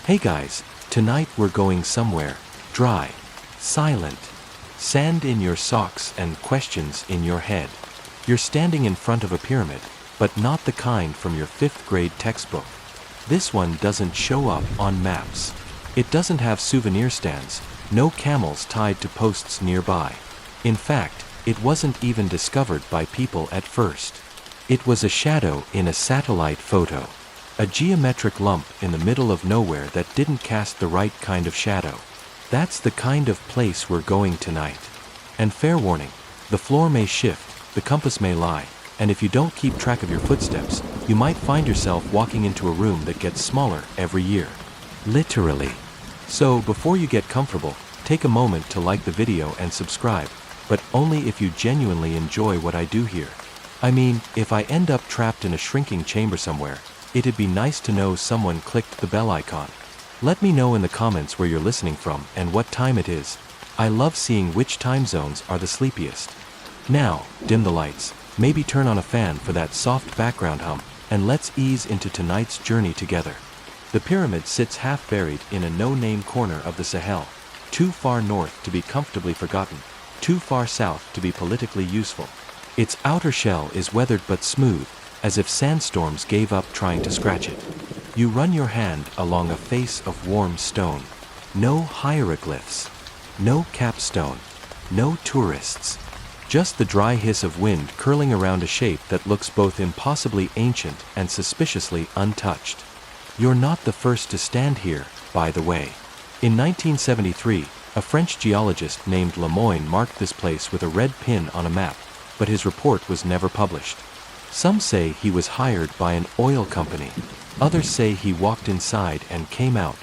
Hey guys, tonight we're going somewhere dry, silent, sand in your socks and questions in your head. You're standing in front of a pyramid, but not the kind from your 5th grade textbook. This one doesn't show up on maps. It doesn't have souvenir stands, no camels tied to posts nearby. In fact, it wasn't even discovered by people at first. It was a shadow in a satellite photo. A geometric lump in the middle of nowhere that didn't cast the right kind of shadow. That's the kind of place we're going tonight. And fair warning, the floor may shift, the compass may lie, and if you don't keep track of your footsteps, you might find yourself walking into a room that gets smaller every year. Literally. So before you get comfortable, take a moment to like the video and subscribe, but only if you genuinely enjoy what I do here. I mean, if I end up trapped in a shrinking chamber somewhere, it'd be nice to know someone clicked the bell icon. Let me know in the comments where you're listening from and what time it is. I love seeing which time zones are the sleepiest. Now, dim the lights, maybe turn on a fan for that soft background hum, and let's ease into tonight's journey together. The pyramid sits half buried in a no-name corner of the Sahel, too far north to be comfortably forgotten, too far south to be politically useful. Its outer shell is weathered but smooth, as if sandstorms gave up trying to scratch it. You run your hand along a face of warm stone. No hieroglyphs. No capstone. No tourists. Just the dry hiss of wind curling around a shape that looks both impossibly ancient and suspiciously untouched. You're not the first to stand here, by the way. In 1973, a French geologist named Lemoyne marked this place with a red pin on a map, but his report was never published. Some say he was hired by an oil company. Others say he walked inside and came out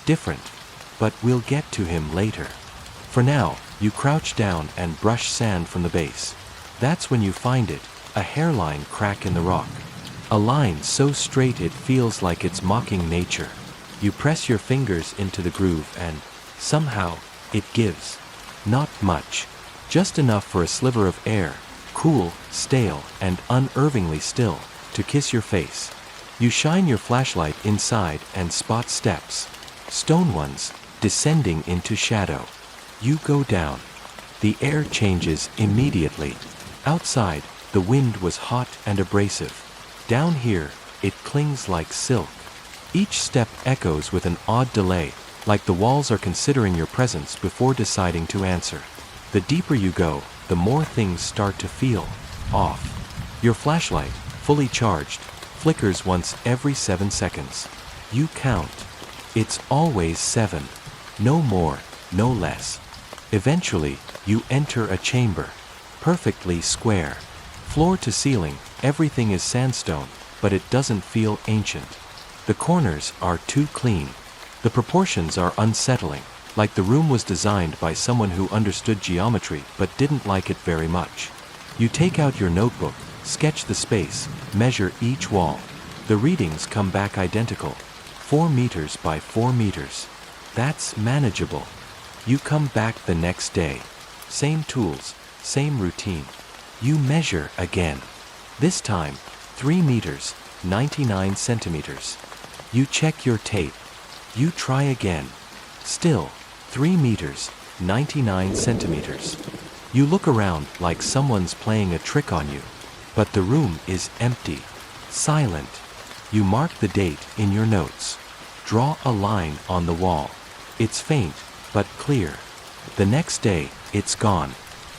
different. But we'll get to him later. For now, you crouch down and brush sand from the base. That's when you find it, a hairline crack in the rock. A line so straight it feels like it's mocking nature. You press your fingers into the groove and, somehow, it gives. Not much. Just enough for a sliver of air, cool, stale, and unervingly still, to kiss your face. You shine your flashlight inside and spot steps. Stone ones, descending into shadow. You go down. The air changes immediately. Outside, the wind was hot and abrasive. Down here, it clings like silk. Each step echoes with an odd delay, like the walls are considering your presence before deciding to answer. The deeper you go, the more things start to feel off. Your flashlight, fully charged, flickers once every 7 seconds. You count. It's always 7. No more, no less. Eventually, you enter a chamber. Perfectly square. Floor to ceiling, everything is sandstone, but it doesn't feel ancient. The corners are too clean. The proportions are unsettling, like the room was designed by someone who understood geometry but didn't like it very much. You take out your notebook, sketch the space, measure each wall. The readings come back identical. 4 meters by 4 meters. That's manageable. You come back the next day. Same tools, same routine. You measure again. This time, 3 meters, 99 centimeters. You check your tape. You try again. Still, 3 meters, 99 centimeters. You look around like someone's playing a trick on you. But the room is empty. Silent. You mark the date in your notes. Draw a line on the wall. It's faint, but clear. The next day, it's gone.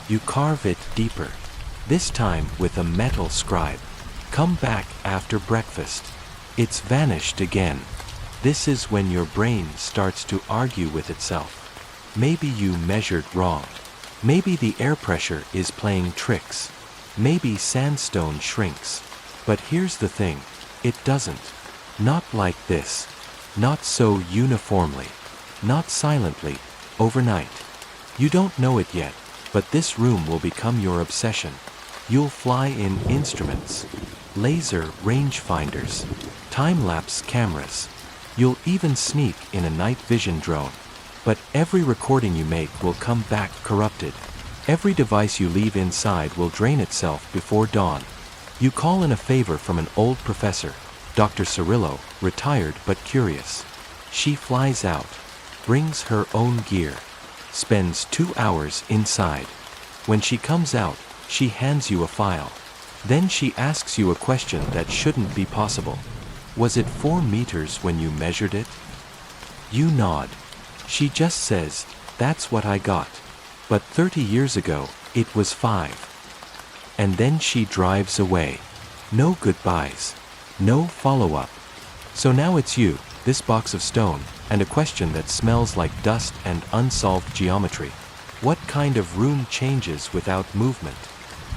You carve it deeper. This time with a metal scribe. Come back after breakfast. It's vanished again. This is when your brain starts to argue with itself. Maybe you measured wrong. Maybe the air pressure is playing tricks. Maybe sandstone shrinks. But here's the thing. It doesn't. Not like this. Not so uniformly. Not silently. Overnight. You don't know it yet, but this room will become your obsession. You'll fly in instruments, laser rangefinders, time-lapse cameras. You'll even sneak in a night vision drone. But every recording you make will come back corrupted. Every device you leave inside will drain itself before dawn. You call in a favor from an old professor, Dr. Cirillo, retired but curious. She flies out, brings her own gear, spends 2 hours inside. When she comes out, she hands you a file. Then she asks you a question that shouldn't be possible. Was it 4 meters when you measured it? You nod. She just says, that's what I got. But 30 years ago, it was 5. And then she drives away. No goodbyes. No follow-up. So now it's you, this box of stone, and a question that smells like dust and unsolved geometry. What kind of room changes without movement?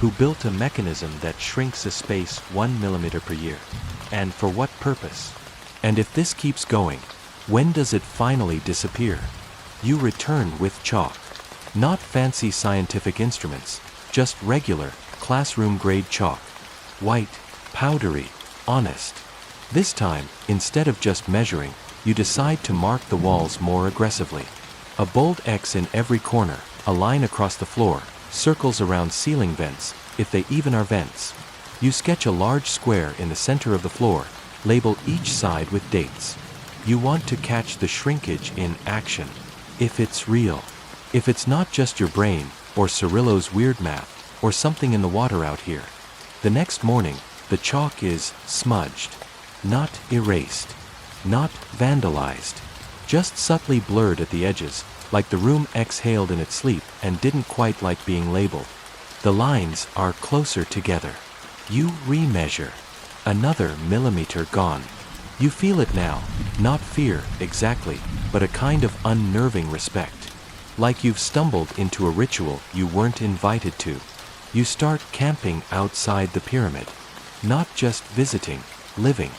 Who built a mechanism that shrinks a space 1 millimeter per year? And for what purpose? And if this keeps going, when does it finally disappear? You return with chalk. Not fancy scientific instruments, just regular, classroom-grade chalk. White, powdery, honest. This time, instead of just measuring, you decide to mark the walls more aggressively. A bold X in every corner, a line across the floor, circles around ceiling vents, if they even are vents. You sketch a large square in the center of the floor, label each side with dates. You want to catch the shrinkage in action. If it's real. If it's not just your brain, or Cirillo's weird math, or something in the water out here. The next morning, the chalk is smudged. Not erased. Not vandalized. Just subtly blurred at the edges, like the room exhaled in its sleep and didn't quite like being labeled. The lines are closer together. You remeasure. Another millimeter gone. You feel it now, not fear exactly, but a kind of unnerving respect. Like you've stumbled into a ritual you weren't invited to. You start camping outside the pyramid. Not just visiting, living.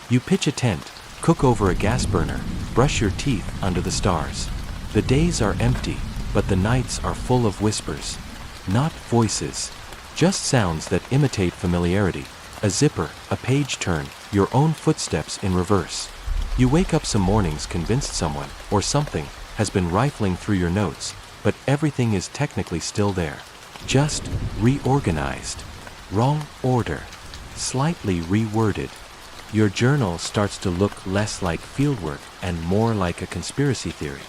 You pitch a tent, cook over a gas burner, brush your teeth under the stars. The days are empty, but the nights are full of whispers. Not voices. Just sounds that imitate familiarity. A zipper, a page turn, your own footsteps in reverse. You wake up some mornings convinced someone, or something, has been rifling through your notes, but everything is technically still there. Just reorganized. Wrong order. Slightly reworded. Your journal starts to look less like fieldwork and more like a conspiracy theory.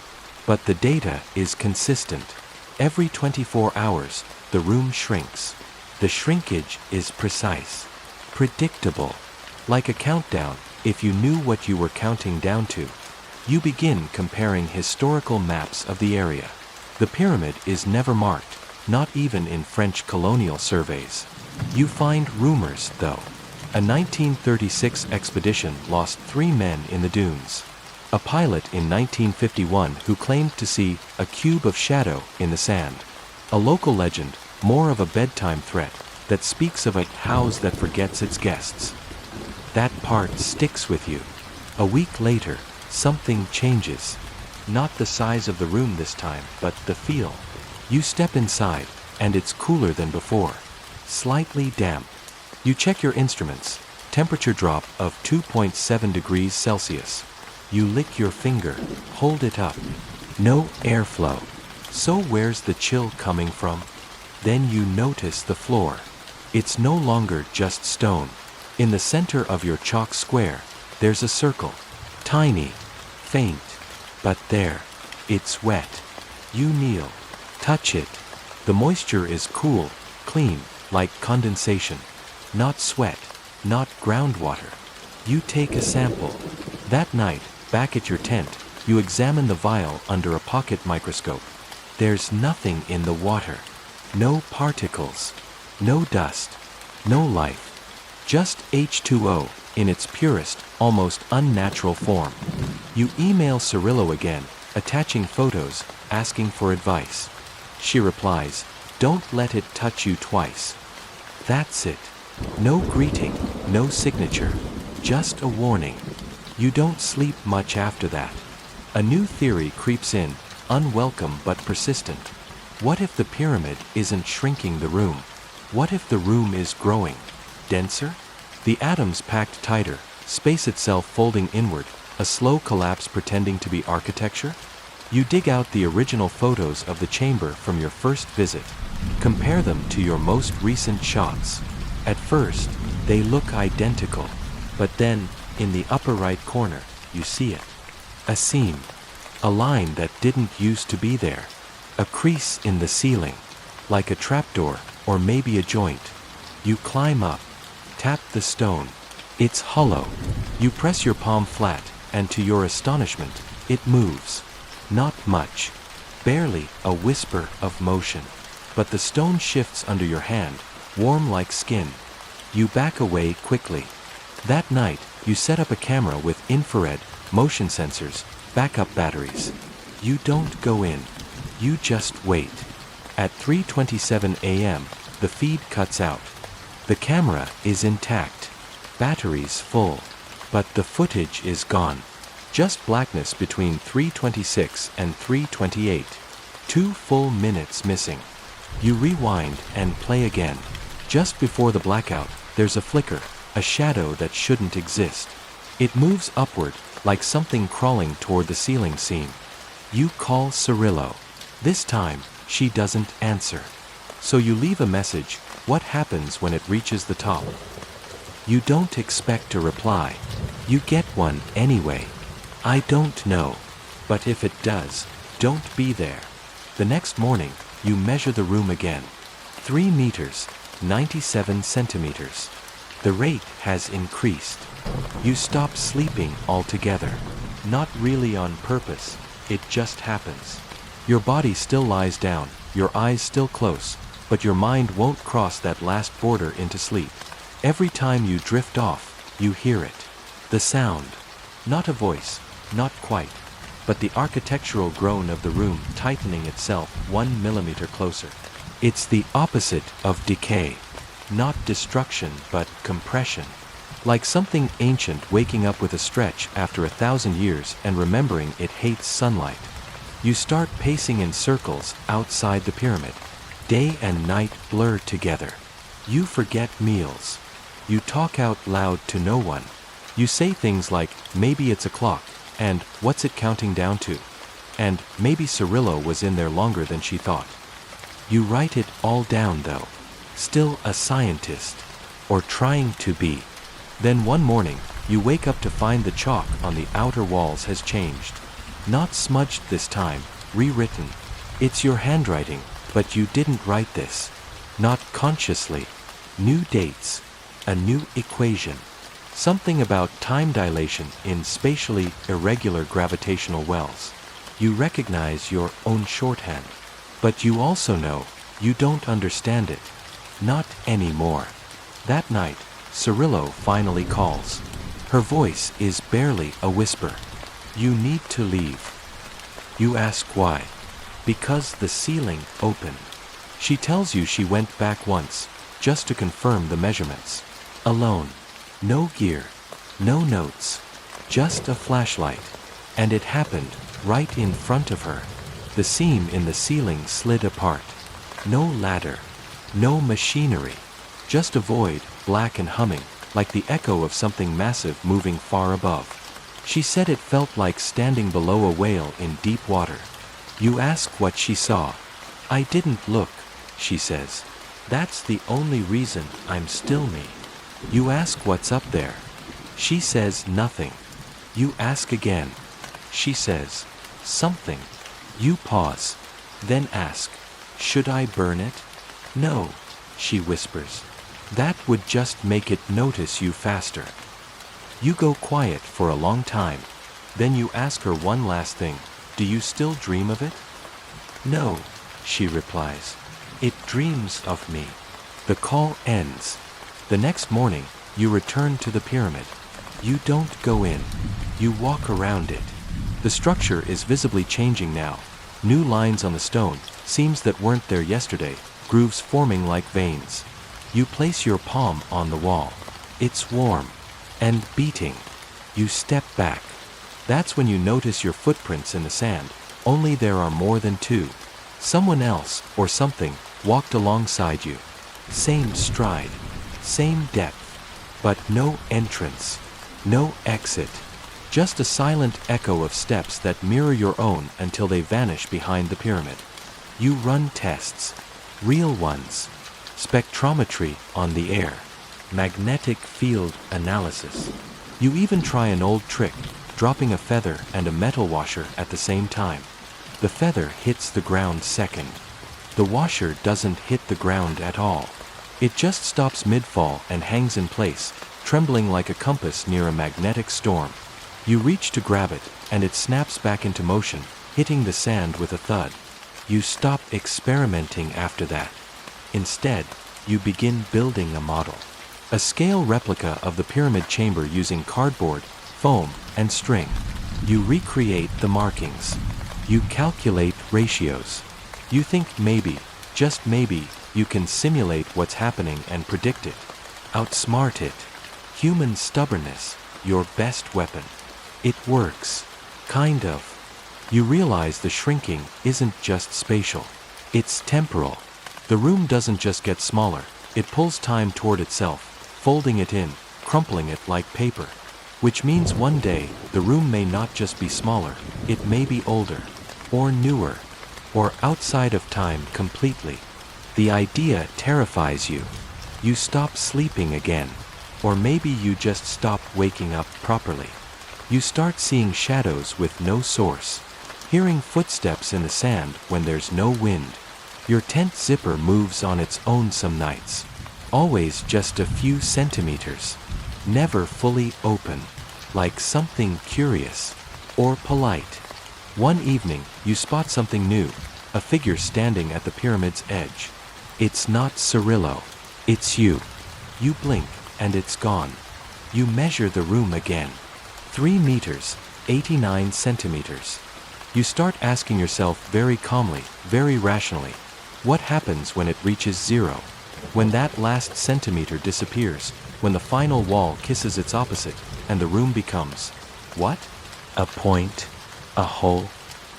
But the data is consistent. Every 24 hours, the room shrinks. The shrinkage is precise. Predictable. Like a countdown, if you knew what you were counting down to. You begin comparing historical maps of the area. The pyramid is never marked, not even in French colonial surveys. You find rumors, though. A 1936 expedition lost 3 men in the dunes. A pilot in 1951 who claimed to see a cube of shadow in the sand. A local legend, more of a bedtime threat, that speaks of a house that forgets its guests. That part sticks with you. A week later, something changes. Not the size of the room this time, but the feel. You step inside, and it's cooler than before. Slightly damp. You check your instruments. Temperature drop of 2.7 degrees Celsius. You lick your finger, hold it up. No airflow. So where's the chill coming from? Then you notice the floor. It's no longer just stone. In the center of your chalk square, there's a circle. Tiny, faint, but there. It's wet. You kneel, touch it. The moisture is cool, clean, like condensation. Not sweat, not groundwater. You take a sample. That night, back at your tent, you examine the vial under a pocket microscope. There's nothing in the water. No particles. No dust. No life. Just H2O, in its purest, almost unnatural form. You email Cirillo again, attaching photos, asking for advice. She replies, "Don't let it touch you twice." That's it. No greeting, no signature, just a warning. You don't sleep much after that. A new theory creeps in, unwelcome but persistent. What if the pyramid isn't shrinking the room? What if the room is growing? Denser? The atoms packed tighter, space itself folding inward, a slow collapse pretending to be architecture? You dig out the original photos of the chamber from your first visit. Compare them to your most recent shots. At first, they look identical. But then, in the upper right corner, you see it. A seam. A line that didn't used to be there. A crease in the ceiling. Like a trapdoor, or maybe a joint. You climb up. Tap the stone. It's hollow. You press your palm flat, and to your astonishment, it moves. Not much. Barely a whisper of motion. But the stone shifts under your hand, warm like skin. You back away quickly. That night, you set up a camera with infrared, motion sensors, backup batteries. You don't go in. You just wait. At 3:27 a.m., the feed cuts out. The camera is intact. Batteries full. But the footage is gone. Just blackness between 3:26 and 3:28. 2 full minutes missing. You rewind and play again. Just before the blackout, there's a flicker, a shadow that shouldn't exist. It moves upward, like something crawling toward the ceiling seam. You call Cirillo. This time, she doesn't answer. So you leave a message. What happens when it reaches the top? You don't expect a reply. You get one anyway. I don't know. But if it does, don't be there. The next morning, you measure the room again. 3 meters, 97 centimeters. The rate has increased. You stop sleeping altogether. Not really on purpose, it just happens. Your body still lies down, your eyes still close, but your mind won't cross that last border into sleep. Every time you drift off, you hear it. The sound. Not a voice, not quite, but the architectural groan of the room tightening itself 1 millimeter closer. It's the opposite of decay. Not destruction, but compression. Like something ancient waking up with a stretch after 1,000 years and remembering it hates sunlight. You start pacing in circles outside the pyramid. Day and night blur together. You forget meals. You talk out loud to no one. You say things like, maybe it's a clock, and what's it counting down to? And maybe Cirillo was in there longer than she thought. You write it all down though. Still a scientist. Or trying to be. Then one morning, you wake up to find the chalk on the outer walls has changed. Not smudged this time, rewritten. It's your handwriting, but you didn't write this. Not consciously. New dates. A new equation. Something about time dilation in spatially irregular gravitational wells. You recognize your own shorthand. But you also know, you don't understand it. Not anymore. That night, Cirillo finally calls. Her voice is barely a whisper. You need to leave. You ask why. Because the ceiling opened. She tells you she went back once, just to confirm the measurements. Alone. No gear. No notes. Just a flashlight. And it happened, right in front of her. The seam in the ceiling slid apart. No ladder. No machinery. Just a void, black and humming, like the echo of something massive moving far above. She said it felt like standing below a whale in deep water. You ask what she saw. I didn't look, she says. That's the only reason I'm still me. You ask what's up there. She says nothing. You ask again. She says, something. You pause. Then ask, should I burn it? No, she whispers. That would just make it notice you faster. You go quiet for a long time. Then you ask her one last thing. Do you still dream of it? No, she replies. It dreams of me. The call ends. The next morning, you return to the pyramid. You don't go in. You walk around it. The structure is visibly changing now. New lines on the stone, seams that weren't there yesterday, grooves forming like veins. You place your palm on the wall. It's warm. And beating. You step back. That's when you notice your footprints in the sand, only there are more than 2. Someone else, or something, walked alongside you. Same stride. Same depth. But no entrance. No exit. Just a silent echo of steps that mirror your own until they vanish behind the pyramid. You run tests. Real ones. Spectrometry on the air. Magnetic field analysis. You even try an old trick, dropping a feather and a metal washer at the same time. The feather hits the ground second. The washer doesn't hit the ground at all. It just stops mid-fall and hangs in place, trembling like a compass near a magnetic storm. You reach to grab it, and it snaps back into motion, hitting the sand with a thud. You stop experimenting after that. Instead, you begin building a model. A scale replica of the pyramid chamber using cardboard, foam, and string. You recreate the markings. You calculate ratios. You think maybe, just maybe, you can simulate what's happening and predict it. Outsmart it. Human stubbornness, your best weapon. It works. Kind of. You realize the shrinking isn't just spatial. It's temporal. The room doesn't just get smaller, it pulls time toward itself, folding it in, crumpling it like paper. Which means one day, the room may not just be smaller, it may be older, or newer, or outside of time completely. The idea terrifies you. You stop sleeping again. Or maybe you just stop waking up properly. You start seeing shadows with no source. Hearing footsteps in the sand when there's no wind. Your tent zipper moves on its own some nights. Always just a few centimeters. Never fully open. Like something curious. Or polite. One evening, you spot something new. A figure standing at the pyramid's edge. It's not Cirillo. It's you. You blink, and it's gone. You measure the room again. 3 meters, 89 centimeters. You start asking yourself very calmly, very rationally, what happens when it reaches 0? When that last centimeter disappears, when the final wall kisses its opposite, and the room becomes, what? A point, a hole,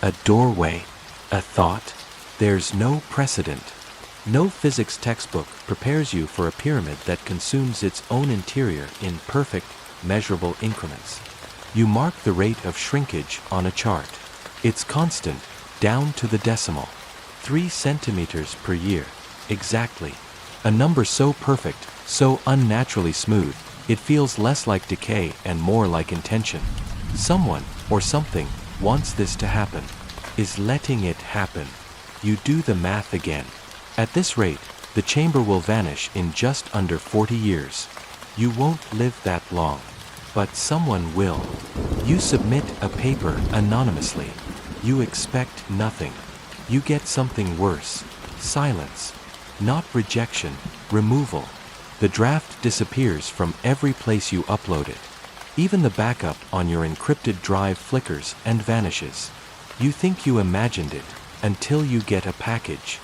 a doorway, a thought. There's no precedent. No physics textbook prepares you for a pyramid that consumes its own interior in perfect, measurable increments. You mark the rate of shrinkage on a chart. It's constant, down to the decimal. 3 centimeters per year. Exactly. A number so perfect, so unnaturally smooth, it feels less like decay and more like intention. Someone, or something, wants this to happen. Is letting it happen. You do the math again. At this rate, the chamber will vanish in just under 40 years. You won't live that long. But someone will. You submit a paper anonymously. You expect nothing. You get something worse. Silence. Not rejection, removal. The draft disappears from every place you upload it. Even the backup on your encrypted drive flickers and vanishes. You think you imagined it, until you get a package.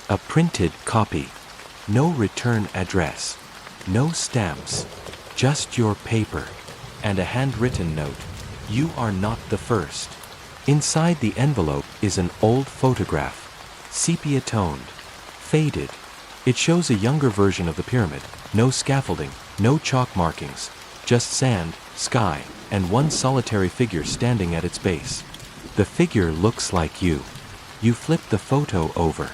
A printed copy. No return address. No stamps. Just your paper. And a handwritten note. You are not the first. Inside the envelope is an old photograph. Sepia-toned. Faded. It shows a younger version of the pyramid. No scaffolding, no chalk markings. Just sand, sky, and one solitary figure standing at its base. The figure looks like you. You flip the photo over.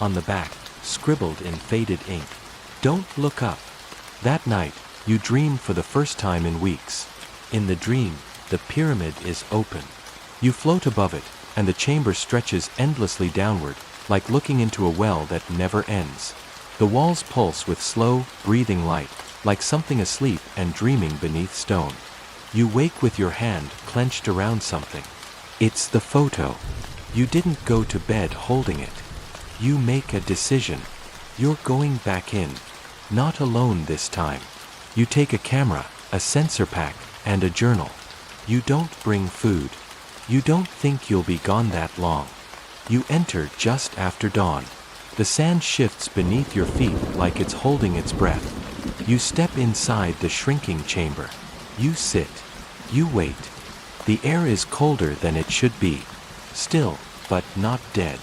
On the back, scribbled in faded ink. Don't look up. That night, you dream for the first time in weeks. In the dream, the pyramid is open. You float above it, and the chamber stretches endlessly downward, like looking into a well that never ends. The walls pulse with slow, breathing light, like something asleep and dreaming beneath stone. You wake with your hand clenched around something. It's the photo. You didn't go to bed holding it. You make a decision. You're going back in. Not alone this time. You take a camera, a sensor pack, and a journal. You don't bring food. You don't think you'll be gone that long. You enter just after dawn. The sand shifts beneath your feet like it's holding its breath. You step inside the shrinking chamber. You sit. You wait. The air is colder than it should be. Still, but not dead.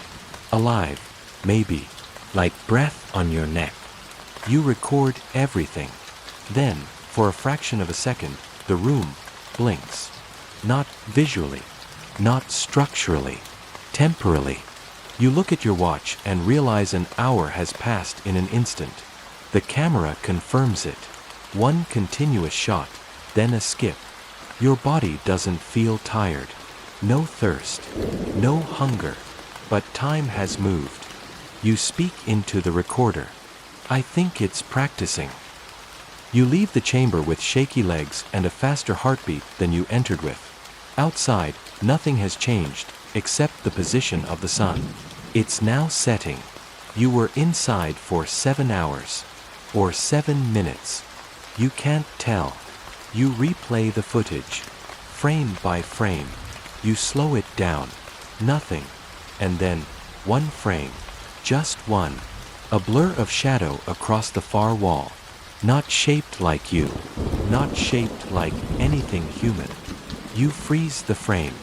Alive, maybe. Like breath on your neck. You record everything. Then, for a fraction of a second, the room blinks. Not visually. Not structurally. Temporally. You look at your watch and realize an hour has passed in an instant. The camera confirms it. One continuous shot, then a skip. Your body doesn't feel tired. No thirst. No hunger. But time has moved. You speak into the recorder. I think it's practicing. You leave the chamber with shaky legs and a faster heartbeat than you entered with. Outside, nothing has changed, except the position of the sun. It's now setting. You were inside for 7 hours. Or 7 minutes. You can't tell. You replay the footage. Frame by frame. You slow it down. Nothing. And then, one frame. Just one. A blur of shadow across the far wall. Not shaped like you. Not shaped like anything human. You freeze the frame.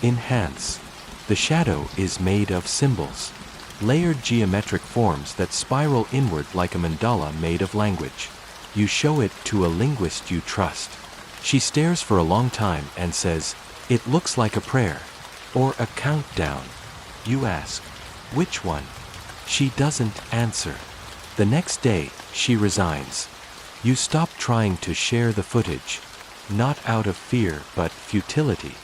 Enhance. The shadow is made of symbols. Layered geometric forms that spiral inward like a mandala made of language. You show it to a linguist you trust. She stares for a long time and says, "It looks like a prayer." Or a countdown. You ask, "Which one?" She doesn't answer. The next day, she resigns. You stop trying to share the footage. Not out of fear, but futility.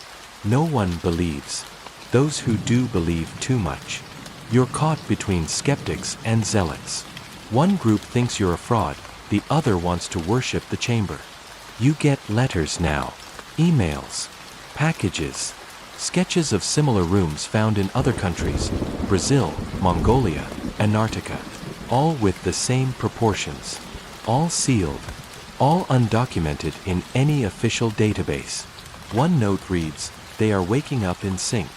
No one believes. Those who do believe too much. You're caught between skeptics and zealots. One group thinks you're a fraud, the other wants to worship the chamber. You get letters now. Emails. Packages. Sketches of similar rooms found in other countries, Brazil, Mongolia, Antarctica. All with the same proportions. All sealed. All undocumented in any official database. One note reads, "They are waking up in sync."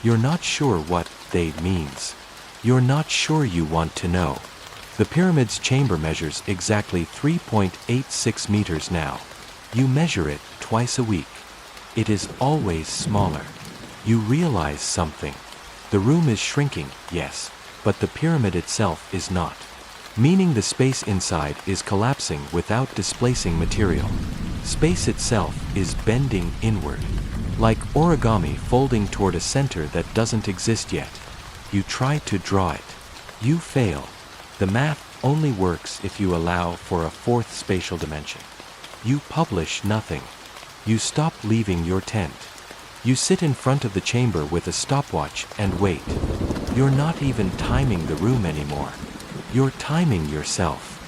You're not sure what "they" means. You're not sure you want to know. The pyramid's chamber measures exactly 3.86 meters now. You measure it twice a week. It is always smaller. You realize something. The room is shrinking, yes, but the pyramid itself is not. Meaning the space inside is collapsing without displacing material. Space itself is bending inward. Like origami folding toward a center that doesn't exist yet. You try to draw it. You fail. The math only works if you allow for a fourth spatial dimension. You publish nothing. You stop leaving your tent. You sit in front of the chamber with a stopwatch and wait. You're not even timing the room anymore. You're timing yourself.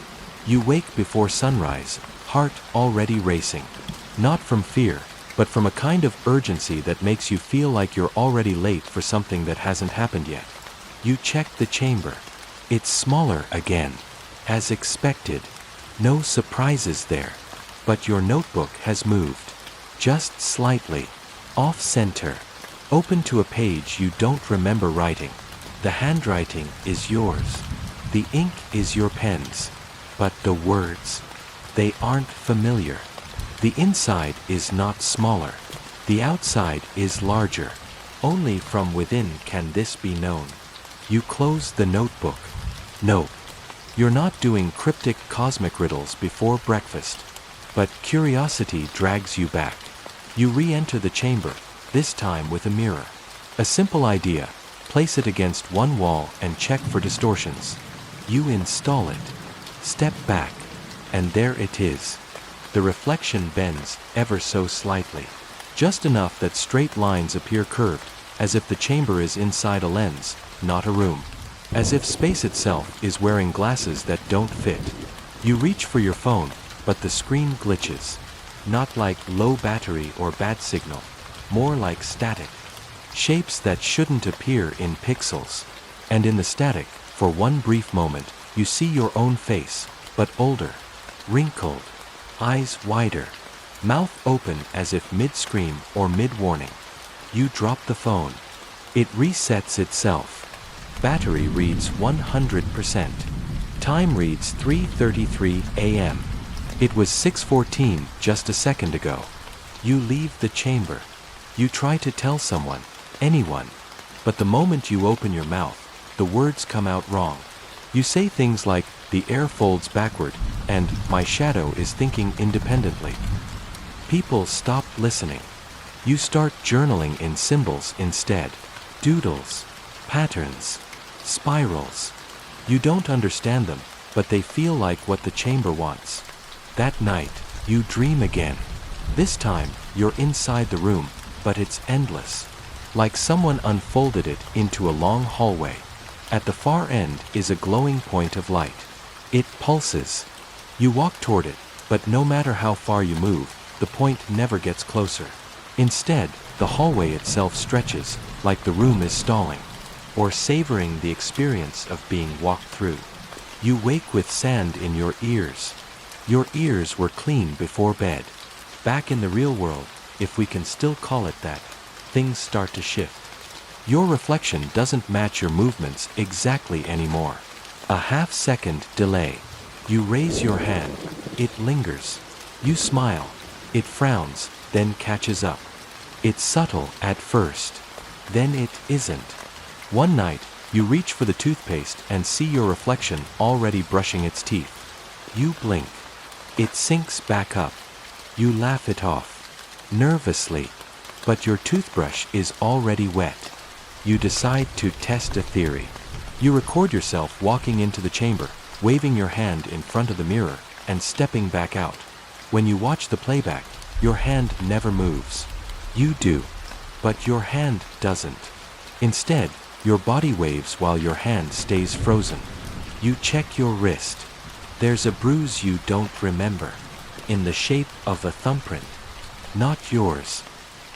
You wake before sunrise, heart already racing. Not from fear, but from a kind of urgency that makes you feel like you're already late for something that hasn't happened yet. You check the chamber. It's smaller again. As expected. No surprises there. But your notebook has moved. Just slightly. Off-center. Open to a page you don't remember writing. The handwriting is yours. The ink is your pen's. But the words, they aren't familiar. The inside is not smaller. The outside is larger. Only from within can this be known. You close the notebook. No. You're not doing cryptic cosmic riddles before breakfast. But curiosity drags you back. You re-enter the chamber, this time with a mirror. A simple idea. Place it against one wall and check for distortions. You install it. Step back. And there it is. The reflection bends ever so slightly. Just enough that straight lines appear curved, as if the chamber is inside a lens, not a room. As if space itself is wearing glasses that don't fit. You reach for your phone, but the screen glitches. Not like low battery or bad signal. More like static. Shapes that shouldn't appear in pixels. And in the static, for one brief moment, you see your own face, but older. Wrinkled. Eyes wider. Mouth open as if mid-scream or mid-warning. You drop the phone. It resets itself. Battery reads 100%. Time reads 3:33 a.m. It was 6:14 just a second ago. You leave the chamber. You try to tell someone, anyone. But the moment you open your mouth, the words come out wrong. You say things like, "The air folds backward," and "My shadow is thinking independently." People stop listening. You start journaling in symbols instead. Doodles. Patterns. Spirals. You don't understand them, but they feel like what the chamber wants. That night, you dream again. This time, you're inside the room, but it's endless. Like someone unfolded it into a long hallway. At the far end is a glowing point of light. It pulses. You walk toward it, but no matter how far you move, the point never gets closer. Instead, the hallway itself stretches, like the room is stalling, or savoring the experience of being walked through. You wake with sand in your ears. Your ears were clean before bed. Back in the real world, if we can still call it that, things start to shift. Your reflection doesn't match your movements exactly anymore. A half-second delay. You raise your hand. It lingers. You smile. It frowns, then catches up. It's subtle at first. Then it isn't. One night, you reach for the toothpaste and see your reflection already brushing its teeth. You blink. It sinks back up. You laugh it off. Nervously. But your toothbrush is already wet. You decide to test a theory. You record yourself walking into the chamber, waving your hand in front of the mirror, and stepping back out. When you watch the playback, your hand never moves. You do. But your hand doesn't. Instead, your body waves while your hand stays frozen. You check your wrist. There's a bruise you don't remember. In the shape of a thumbprint. Not yours.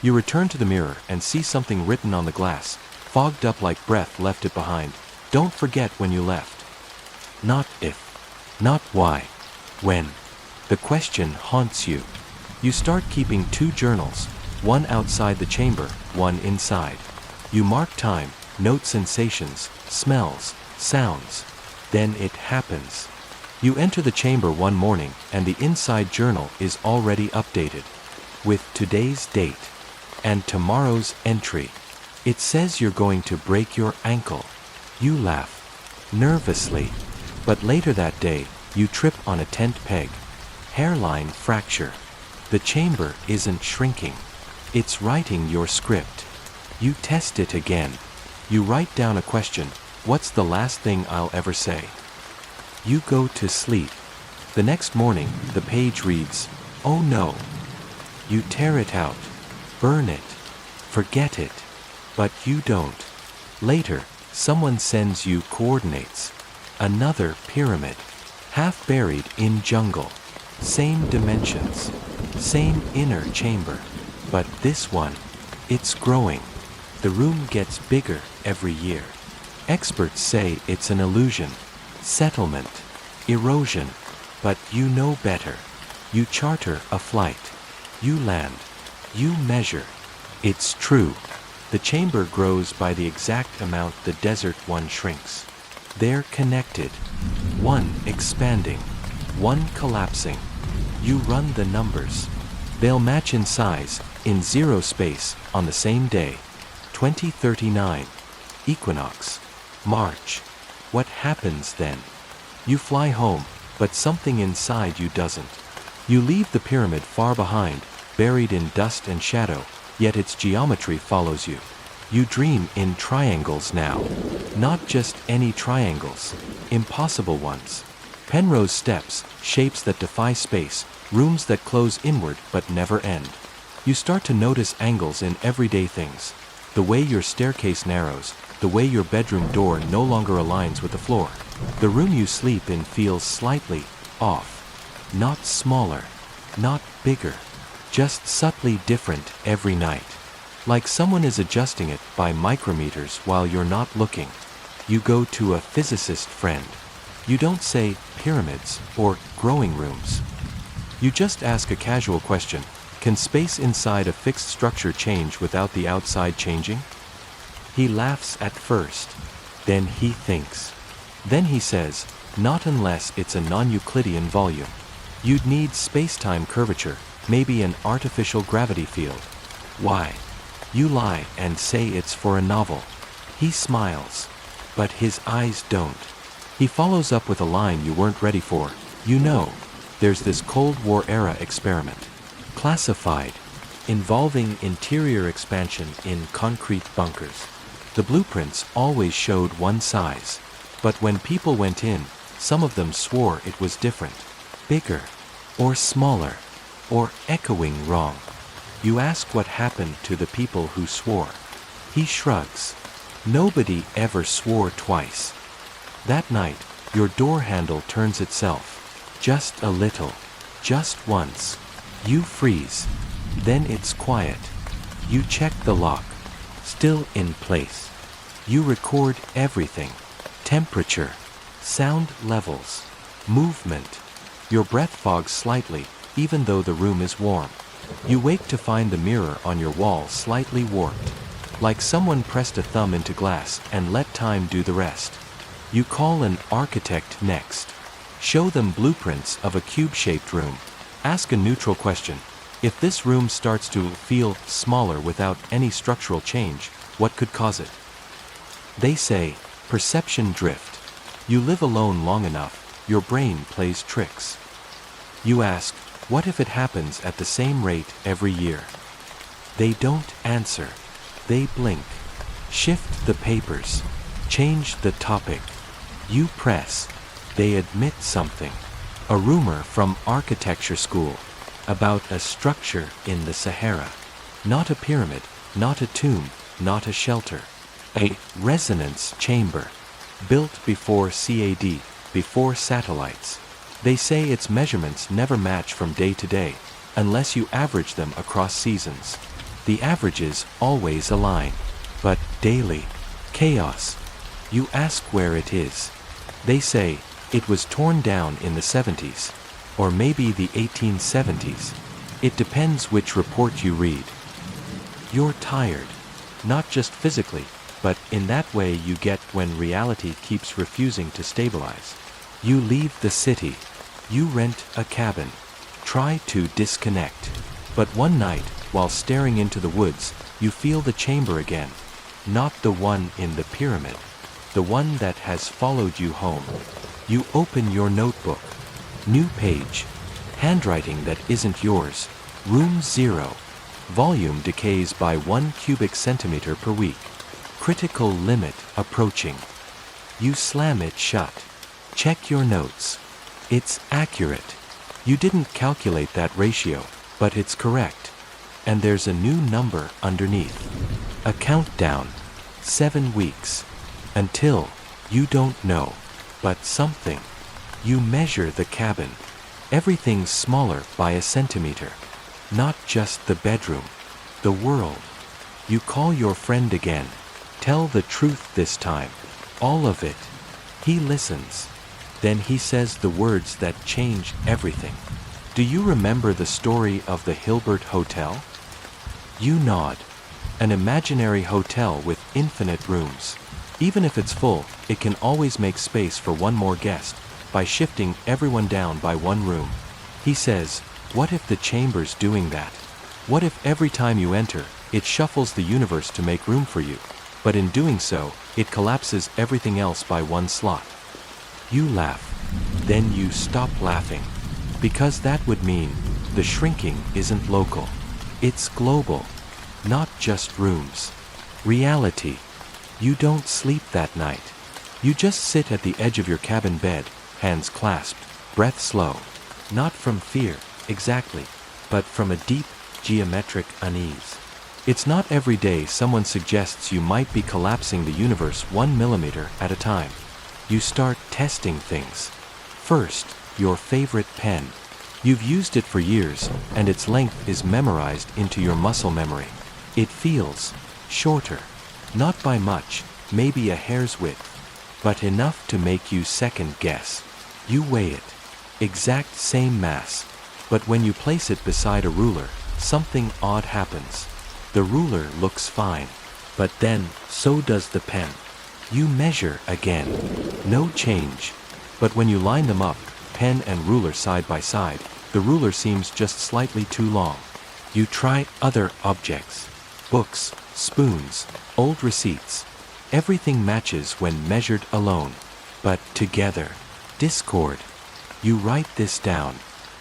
You return to the mirror and see something written on the glass, fogged up like breath left it behind. Don't forget when you left. Not if. Not why. When. The question haunts you. You start keeping 2 journals, one outside the chamber, one inside. You mark time, note sensations, smells, sounds. Then it happens. You enter the chamber one morning and the inside journal is already updated. With today's date. And tomorrow's entry. It says you're going to break your ankle. You laugh. Nervously. But later that day, you trip on a tent peg. Hairline fracture. The chamber isn't shrinking. It's writing your script. You test it again. You write down a question. What's the last thing I'll ever say? You go to sleep. The next morning, the page reads, "Oh no." You tear it out. Burn it. Forget it. But you don't. Later, someone sends you coordinates. Another pyramid. Half buried in jungle. Same dimensions. Same inner chamber. But this one, it's growing. The room gets bigger every year. Experts say it's an illusion. Settlement. Erosion. But you know better. You charter a flight. You land. You measure. It's true. The chamber grows by the exact amount the desert one shrinks. They're connected. One expanding. One collapsing. You run the numbers. They'll match in size, in zero space, on the same day. 2039. Equinox. March. What happens then? You fly home, but something inside you doesn't. You leave the pyramid far behind, buried in dust and shadow, yet its geometry follows you. You dream in triangles now. Not just any triangles. Impossible ones. Penrose steps, shapes that defy space, rooms that close inward but never end. You start to notice angles in everyday things. The way your staircase narrows, the way your bedroom door no longer aligns with the floor. The room you sleep in feels slightly off. Not smaller, not bigger, just subtly different every night. Like someone is adjusting it by micrometers while you're not looking. You go to a physicist friend. You don't say pyramids or growing rooms. You just ask a casual question. Can space inside a fixed structure change without the outside changing? He laughs at first. Then he thinks. Then he says, not unless it's a non-Euclidean volume. You'd need space-time curvature, maybe an artificial gravity field. Why? You lie and say it's for a novel. He smiles. But his eyes don't. He follows up with a line you weren't ready for. You know, there's this Cold War era experiment. Classified. Involving interior expansion in concrete bunkers. The blueprints always showed one size. But when people went in, some of them swore it was different. Bigger. Or smaller. or echoing wrong. You ask what happened to the people who swore. He shrugs. Nobody ever swore twice. That night, your door handle turns itself. Just a little. Just once. You freeze. Then it's quiet. You check the lock. Still in place. You record everything. Temperature. Sound levels. Movement. Your breath fogs slightly, even though the room is warm. You wake to find the mirror on your wall slightly warped. Like someone pressed a thumb into glass and let time do the rest. You call an architect next. Show them blueprints of a cube-shaped room. Ask a neutral question. If this room starts to feel smaller without any structural change, what could cause it? They say, perception drift. You live alone long enough, your brain plays tricks. You ask, what if it happens at the same rate every year? They don't answer. They blink. Shift the papers. Change the topic. You press. They admit something. A rumor from architecture school about a structure in the Sahara. Not a pyramid, not a tomb, not a shelter. A resonance chamber. Built before CAD, before satellites. They say its measurements never match from day to day, unless you average them across seasons. The averages always align. But daily, chaos. You ask where it is. They say, it was torn down in the 70s, or maybe the 1870s. It depends which report you read. You're tired, not just physically, but in that way you get when reality keeps refusing to stabilize. You leave the city. You rent a cabin. Try to disconnect. But one night, while staring into the woods, you feel the chamber again. Not the one in the pyramid. The one that has followed you home. You open your notebook. New page. Handwriting that isn't yours. Room 0. Volume decays by 1 cubic centimeter per week. Critical limit approaching. You slam it shut. Check your notes. It's accurate. You didn't calculate that ratio, but it's correct. And there's a new number underneath. A countdown. 7 weeks. Until, you don't know, but something. You measure the cabin. Everything's smaller by a centimeter. Not just the bedroom. The world. You call your friend again. Tell the truth this time. All of it. He listens. Then he says the words that change everything. Do you remember the story of the Hilbert Hotel? You nod. An imaginary hotel with infinite rooms. Even if it's full, it can always make space for one more guest, by shifting everyone down by one room. He says, what if the chamber's doing that? What if every time you enter, it shuffles the universe to make room for you, but in doing so, it collapses everything else by one slot? You laugh. Then you stop laughing. Because that would mean, the shrinking isn't local. It's global. Not just rooms. Reality. You don't sleep that night. You just sit at the edge of your cabin bed, hands clasped, breath slow. Not from fear, exactly, but from a deep, geometric unease. It's not every day someone suggests you might be collapsing the universe 1 millimeter at a time. You start testing things. First, your favorite pen. You've used it for years, and its length is memorized into your muscle memory. It feels shorter. Not by much, maybe a hair's width, but enough to make you second guess. You weigh it. Exact same mass. But when you place it beside a ruler, something odd happens. The ruler looks fine. But then, so does the pen. You measure again. No change. But when you line them up, pen and ruler side by side, the ruler seems just slightly too long. You try other objects. Books, spoons, old receipts. Everything matches when measured alone. But together. Discord. You write this down.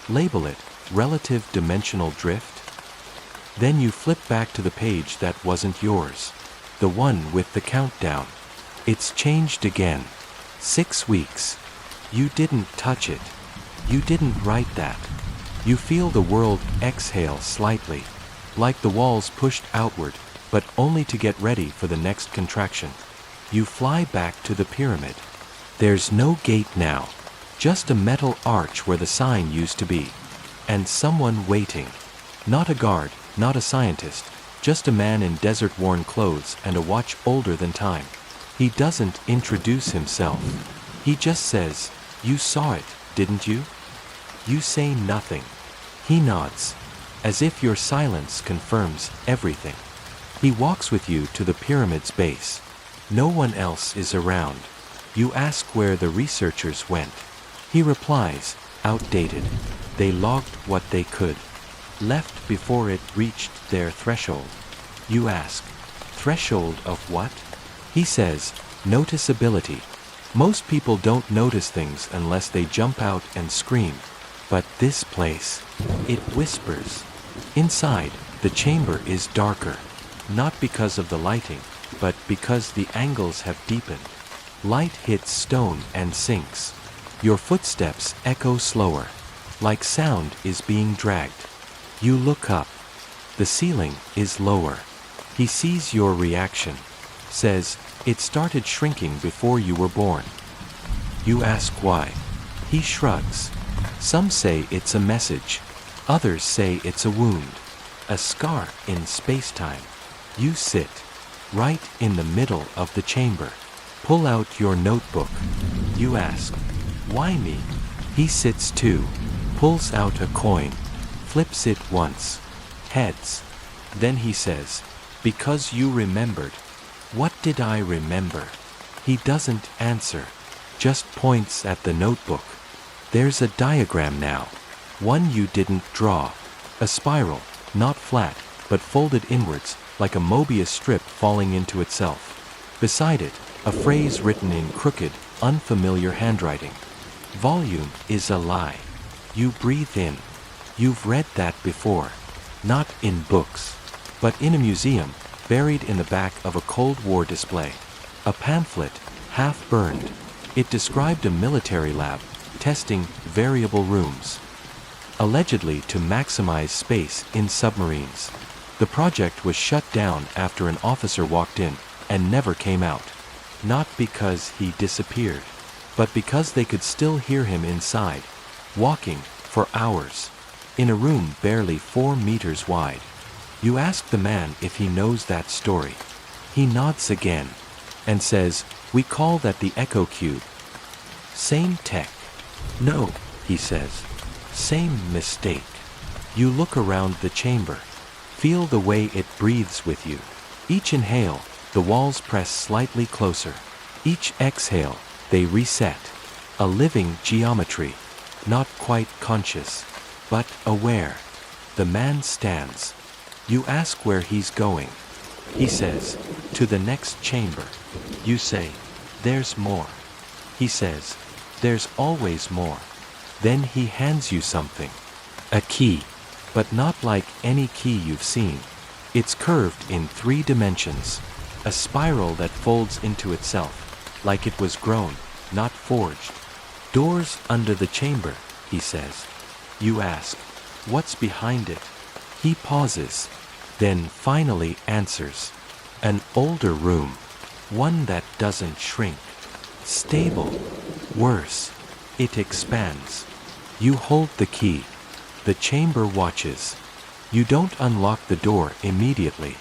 Label it, relative dimensional drift. Then you flip back to the page that wasn't yours. The one with the countdown. It's changed again. 6 weeks. You didn't touch it. You didn't write that. You feel the world exhale slightly, like the walls pushed outward, but only to get ready for the next contraction. You fly back to the pyramid. There's no gate now, just a metal arch where the sign used to be. And someone waiting. Not a guard, not a scientist, just a man in desert-worn clothes and a watch older than time. He doesn't introduce himself. He just says, "You saw it, didn't you?" You say nothing. He nods, as if your silence confirms everything. He walks with you to the pyramid's base. No one else is around. You ask where the researchers went. He replies, outdated. They logged what they could. Left before it reached their threshold. You ask, threshold of what? He says, noticeability. Most people don't notice things unless they jump out and scream. But this place, it whispers. Inside, the chamber is darker. Not because of the lighting, but because the angles have deepened. Light hits stone and sinks. Your footsteps echo slower, like sound is being dragged. You look up. The ceiling is lower. He sees your reaction. Says, it started shrinking before you were born. You ask why. He shrugs. Some say it's a message. Others say it's a wound. A scar in space-time. You sit, right in the middle of the chamber. Pull out your notebook. You ask, why me? He sits too, pulls out a coin, flips it once. Heads. Then he says, because you remembered. What did I remember? He doesn't answer, just points at the notebook. There's a diagram now. One you didn't draw. A spiral, not flat, but folded inwards, like a Mobius strip falling into itself. Beside it, a phrase written in crooked, unfamiliar handwriting. Volume is a lie. You breathe in. You've read that before. Not in books, but in a museum, buried in the back of a Cold War display. A pamphlet, half burned. It described a military lab, testing variable rooms. Allegedly to maximize space in submarines. The project was shut down after an officer walked in and never came out. Not because he disappeared, but because they could still hear him inside, walking for hours, in a room barely 4 meters wide. You ask the man if he knows that story. He nods again and says, we call that the Echo Cube. Same tech. No, he says. Same mistake. You look around the chamber. Feel the way it breathes with you. Each inhale, the walls press slightly closer. Each exhale, they reset. A living geometry. Not quite conscious, but aware. The man stands. You ask where he's going. He says, to the next chamber. You say, there's more. He says, there's always more. Then he hands you something. A key. But not like any key you've seen. It's curved in 3 dimensions. A spiral that folds into itself, like it was grown, not forged. Doors under the chamber, he says. You ask, what's behind it? He pauses, then finally answers. An older room. One that doesn't shrink. Stable. Worse. It expands. You hold the key. The chamber watches. You don't unlock the door immediately.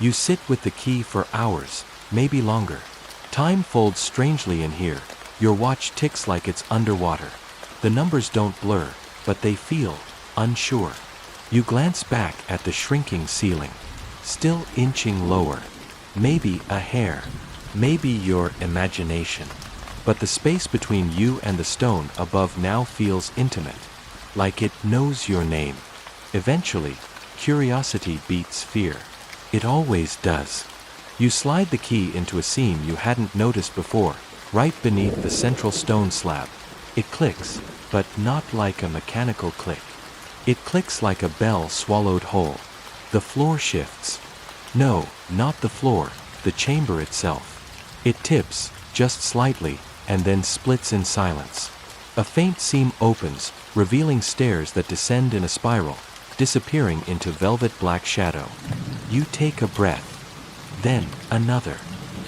You sit with the key for hours, maybe longer. Time folds strangely in here. Your watch ticks like it's underwater. The numbers don't blur, but they feel unsure. You glance back at the shrinking ceiling, still inching lower. Maybe a hair, maybe your imagination. But the space between you and the stone above now feels intimate, like it knows your name. Eventually, curiosity beats fear. It always does. You slide the key into a seam you hadn't noticed before, right beneath the central stone slab. It clicks, but not like a mechanical click. It clicks like a bell swallowed whole. The floor shifts. No, not the floor, the chamber itself. It tips, just slightly, and then splits in silence. A faint seam opens, revealing stairs that descend in a spiral, disappearing into velvet black shadow. You take a breath, then another,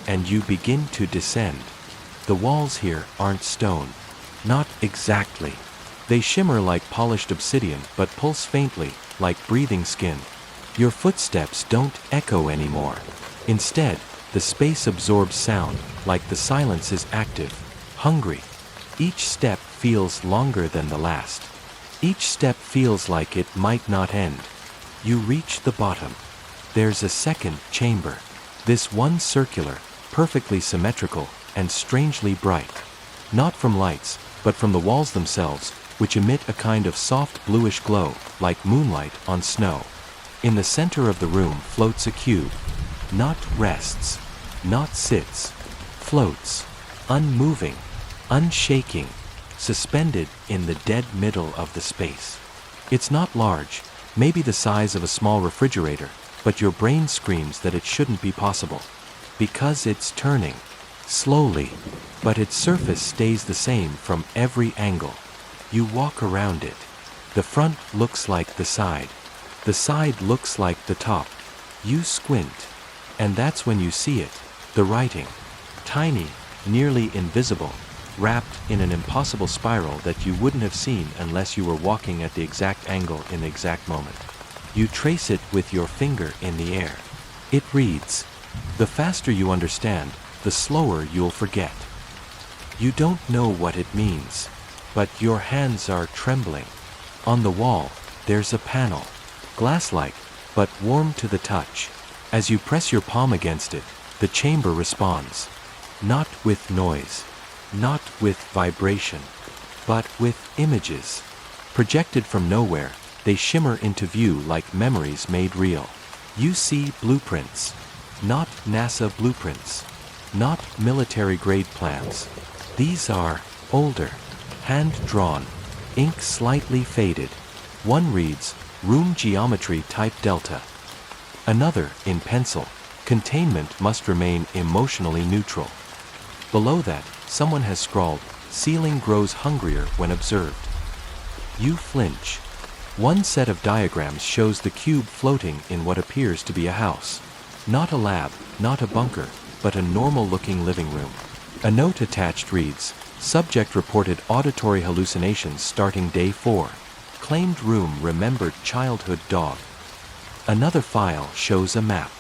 and you begin to descend. The walls here aren't stone. Not exactly. They shimmer like polished obsidian but pulse faintly, like breathing skin. Your footsteps don't echo anymore. Instead, the space absorbs sound, like the silence is active, hungry. Each step feels longer than the last. Each step feels like it might not end. You reach the bottom. There's a second chamber. This one circular, perfectly symmetrical, and strangely bright. Not from lights, but from the walls themselves, which emit a kind of soft bluish glow, like moonlight on snow. In the center of the room floats a cube. Not rests, not sits, floats, unmoving, unshaking, suspended in the dead middle of the space. It's not large, maybe the size of a small refrigerator, but your brain screams that it shouldn't be possible. Because it's turning, slowly, but its surface stays the same from every angle. You walk around it. The front looks like the side. The side looks like the top. You squint, and that's when you see it, the writing. Tiny, nearly invisible, wrapped in an impossible spiral that you wouldn't have seen unless you were walking at the exact angle in the exact moment. You trace it with your finger in the air. It reads. The faster you understand, the slower you'll forget. You don't know what it means, but your hands are trembling. On the wall, there's a panel, glass-like, but warm to the touch. As you press your palm against it, the chamber responds. Not with noise, not with vibration, but with images. Projected from nowhere, they shimmer into view like memories made real. You see blueprints. Not NASA blueprints. Not military-grade plans. These are older, hand-drawn, ink slightly faded. One reads, Room Geometry Type Delta. Another, in pencil, Containment must remain emotionally neutral. Below that, someone has scrawled, Ceiling grows hungrier when observed. You flinch. One set of diagrams shows the cube floating in what appears to be a house. Not a lab, not a bunker, but a normal-looking living room. A note attached reads, Subject reported auditory hallucinations starting day 4. Claimed room remembered childhood dog. Another file shows a map.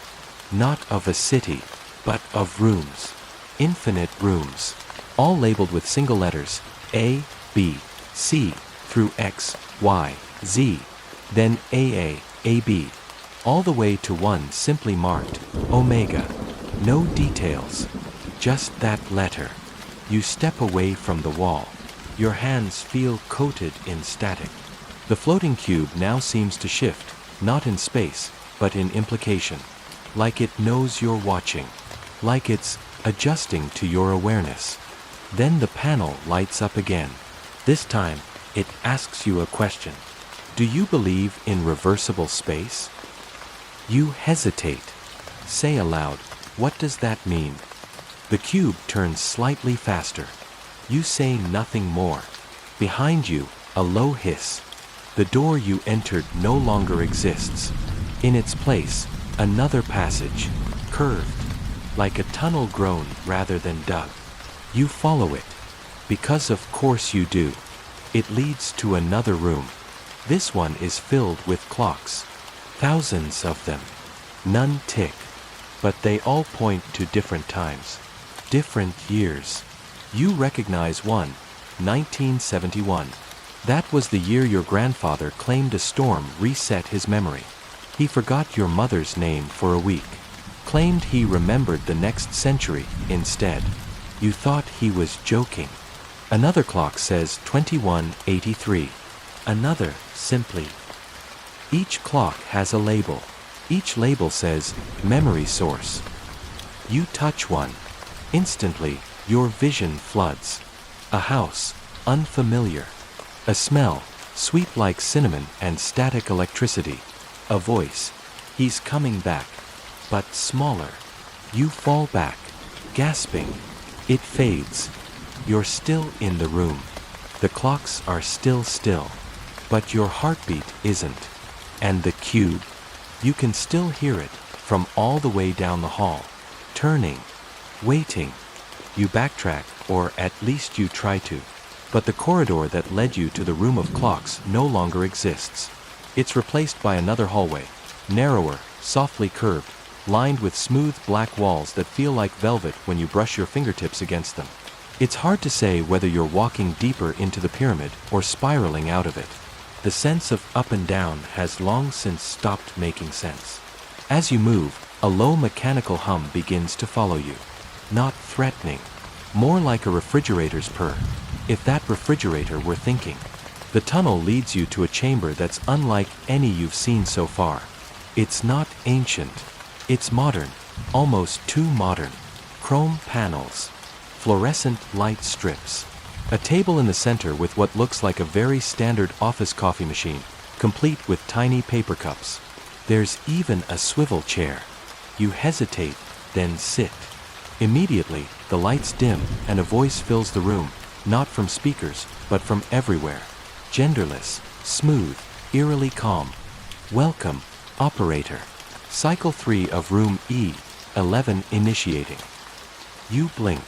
Not of a city, but of rooms. Infinite rooms. All labeled with single letters, A, B, C, through X, Y, Z, then AA, AB. All the way to one simply marked, Omega. No details. Just that letter. You step away from the wall. Your hands feel coated in static. The floating cube now seems to shift, not in space, but in implication. Like it knows you're watching. Like it's adjusting to your awareness. Then the panel lights up again. This time, it asks you a question. Do you believe in reversible space? You hesitate. Say aloud, what does that mean? The cube turns slightly faster. You say nothing more. Behind you, a low hiss. The door you entered no longer exists. In its place, another passage, curved, like a tunnel grown rather than dug. You follow it. Because of course you do. It leads to another room. This one is filled with clocks. Thousands of them. None tick. But they all point to different times. Different years. You recognize one, 1971. That was the year your grandfather claimed a storm reset his memory. He forgot your mother's name for a week. Claimed he remembered the next century instead. You thought he was joking. Another clock says 2183. Another, simply. Each clock has a label. Each label says, memory source. You touch one. Instantly, your vision floods. A house, unfamiliar. A smell, sweet like cinnamon and static electricity. A voice, he's coming back. But smaller. You fall back, gasping. It fades. You're still in the room. The clocks are still. But your heartbeat isn't. And the cube, you can still hear it from all the way down the hall. Turning, waiting. You backtrack, or at least you try to. But the corridor that led you to the room of clocks no longer exists. It's replaced by another hallway, narrower, softly curved, lined with smooth black walls that feel like velvet when you brush your fingertips against them. It's hard to say whether you're walking deeper into the pyramid or spiraling out of it. The sense of up and down has long since stopped making sense. As you move, a low mechanical hum begins to follow you. Not threatening, more like a refrigerator's purr. If that refrigerator were thinking. The tunnel leads you to a chamber that's unlike any you've seen so far. It's not ancient. It's modern, almost too modern. Chrome panels, fluorescent light strips. A table in the center with what looks like a very standard office coffee machine, complete with tiny paper cups. There's even a swivel chair. You hesitate, then sit. Immediately, the lights dim and a voice fills the room, not from speakers, but from everywhere. Genderless, smooth, eerily calm. Welcome, operator. Cycle 3 of room E11 initiating. You blink.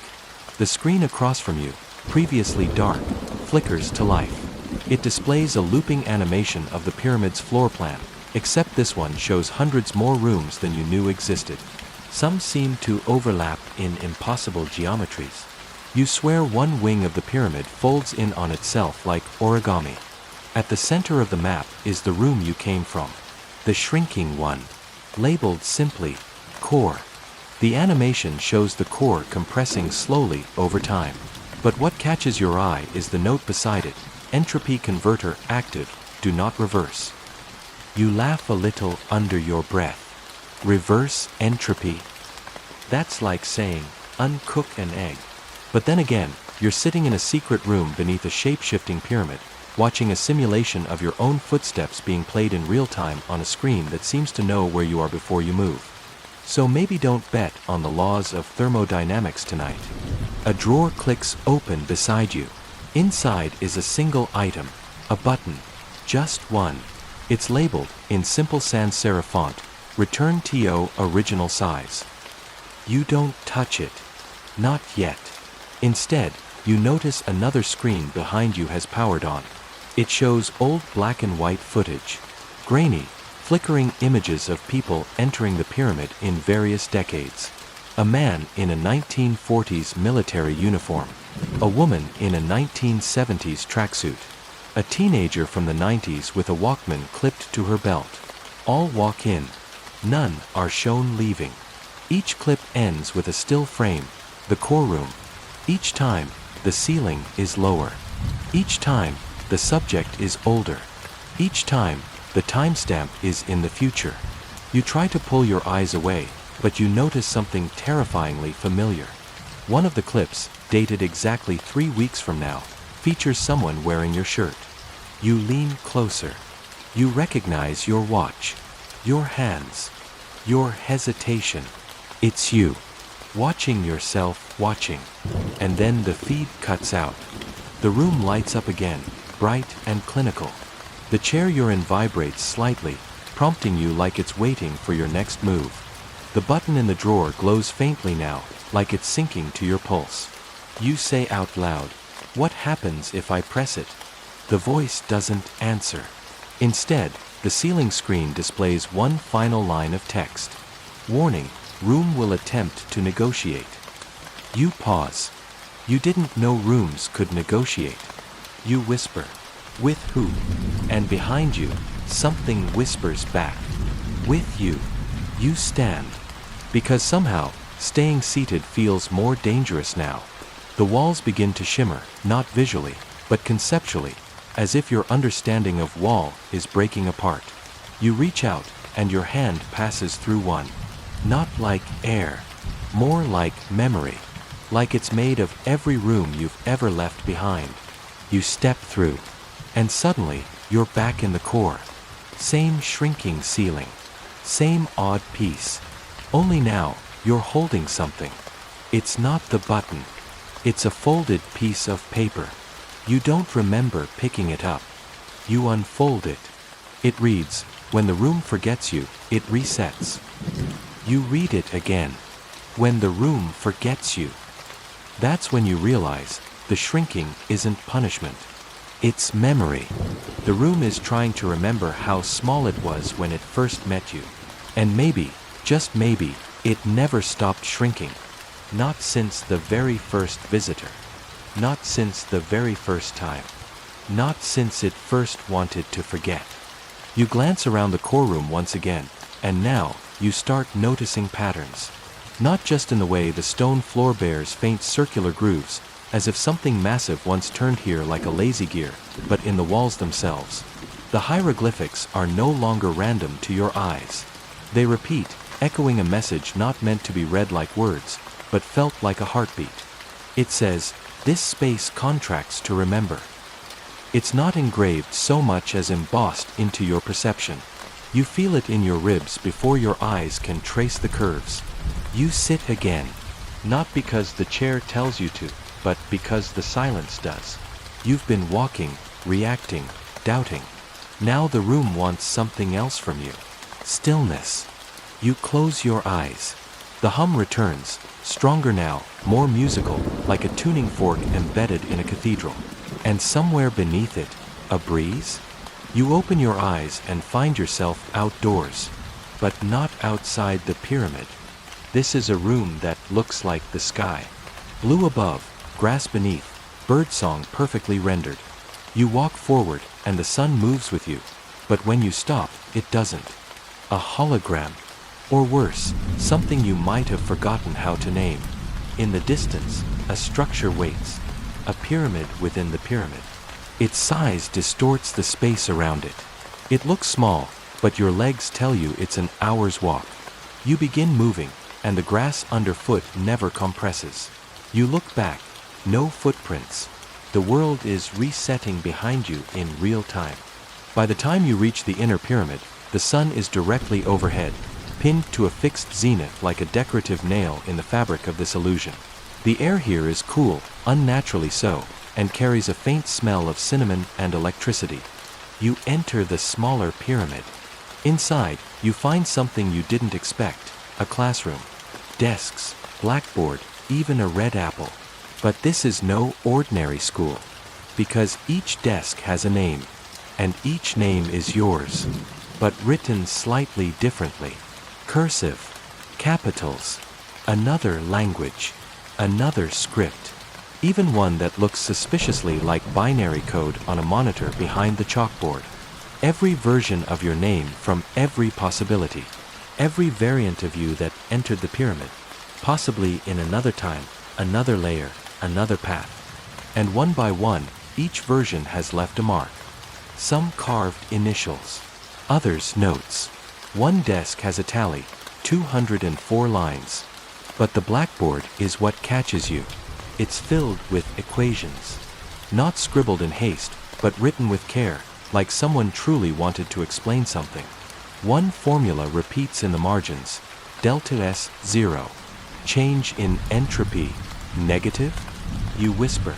The screen across from you, previously dark, flickers to life. It displays a looping animation of the pyramid's floor plan, except this one shows hundreds more rooms than you knew existed. Some seem to overlap in impossible geometries. You swear one wing of the pyramid folds in on itself like origami. At the center of the map is the room you came from. The shrinking one, labeled simply, core. The animation shows the core compressing slowly over time. But what catches your eye is the note beside it, entropy converter active, do not reverse. You laugh a little under your breath. Reverse entropy? That's like saying, uncook an egg. But then again, you're sitting in a secret room beneath a shape-shifting pyramid, watching a simulation of your own footsteps being played in real time on a screen that seems to know where you are before you move. So maybe don't bet on the laws of thermodynamics tonight. A drawer clicks open beside you. Inside is a single item, a button. Just one. It's labeled, in simple sans serif font, Return TO Original Size. You don't touch it. Not yet. Instead, you notice another screen behind you has powered on. It shows old black and white footage. Grainy, flickering images of people entering the pyramid in various decades. A man in a 1940s military uniform. A woman in a 1970s tracksuit. A teenager from the 90s with a Walkman clipped to her belt. All walk in. None are shown leaving. Each clip ends with a still frame, the core room. Each time, the ceiling is lower. Each time, the subject is older. Each time, the timestamp is in the future. You try to pull your eyes away, but you notice something terrifyingly familiar. One of the clips, dated exactly 3 weeks from now, features someone wearing your shirt. You lean closer. You recognize your watch, your hands, your hesitation. It's you, watching yourself watching. And then the feed cuts out. The room lights up again, bright and clinical. The chair you're in vibrates slightly, prompting you like it's waiting for your next move. The button in the drawer glows faintly now, like it's syncing to your pulse. You say out loud, "What happens if I press it?" The voice doesn't answer. Instead, the ceiling screen displays one final line of text. Warning, room will attempt to negotiate. You pause. You didn't know rooms could negotiate. You whisper, "With who?" And behind you, something whispers back, "With you." You stand. Because somehow, staying seated feels more dangerous now. The walls begin to shimmer, not visually, but conceptually, as if your understanding of wall is breaking apart. You reach out, and your hand passes through one. Not like air, more like memory, like it's made of every room you've ever left behind. You step through, and suddenly, you're back in the core. Same shrinking ceiling, same odd piece. Only now, you're holding something. It's not the button. It's a folded piece of paper. You don't remember picking it up. You unfold it. It reads, "When the room forgets you, it resets." You read it again. "When the room forgets you." That's when you realize the shrinking isn't punishment. It's memory. The room is trying to remember how small it was when it first met you. And maybe, just maybe, it never stopped shrinking. Not since the very first visitor. Not since the very first time. Not since it first wanted to forget. You glance around the core room once again, and now, you start noticing patterns. Not just in the way the stone floor bears faint circular grooves, as if something massive once turned here like a lazy gear, but in the walls themselves. The hieroglyphics are no longer random to your eyes. They repeat, echoing a message not meant to be read like words, but felt like a heartbeat. It says, "This space contracts to remember." It's not engraved so much as embossed into your perception. You feel it in your ribs before your eyes can trace the curves. You sit again. Not because the chair tells you to, but because the silence does. You've been walking, reacting, doubting. Now the room wants something else from you. Stillness. You close your eyes. The hum returns, stronger now, more musical, like a tuning fork embedded in a cathedral. And somewhere beneath it, a breeze? You open your eyes and find yourself outdoors. But not outside the pyramid. This is a room that looks like the sky. Blue above, grass beneath, birdsong perfectly rendered. You walk forward, and the sun moves with you. But when you stop, it doesn't. A hologram. Or worse, something you might have forgotten how to name. In the distance, a structure waits. A pyramid within the pyramid. Its size distorts the space around it. It looks small, but your legs tell you it's an hour's walk. You begin moving, and the grass underfoot never compresses. You look back. No footprints. The world is resetting behind you in real time. By the time you reach the inner pyramid, the sun is directly overhead, pinned to a fixed zenith like a decorative nail in the fabric of this illusion. The air here is cool, unnaturally so, and carries a faint smell of cinnamon and electricity. You enter the smaller pyramid. Inside, you find something you didn't expect, a classroom. Desks, blackboard, even a red apple. But this is no ordinary school, because each desk has a name, and each name is yours, but written slightly differently. Cursive, capitals, another language, another script, even one that looks suspiciously like binary code on a monitor behind the chalkboard. Every version of your name from every possibility, every variant of you that entered the pyramid, possibly in another time, another layer, another path. And one by one, each version has left a mark. Some carved initials, others notes. One desk has a tally, 204 lines. But the blackboard is what catches you. It's filled with equations. Not scribbled in haste, but written with care, like someone truly wanted to explain something. One formula repeats in the margins, delta S 0. Change in entropy, negative? You whisper,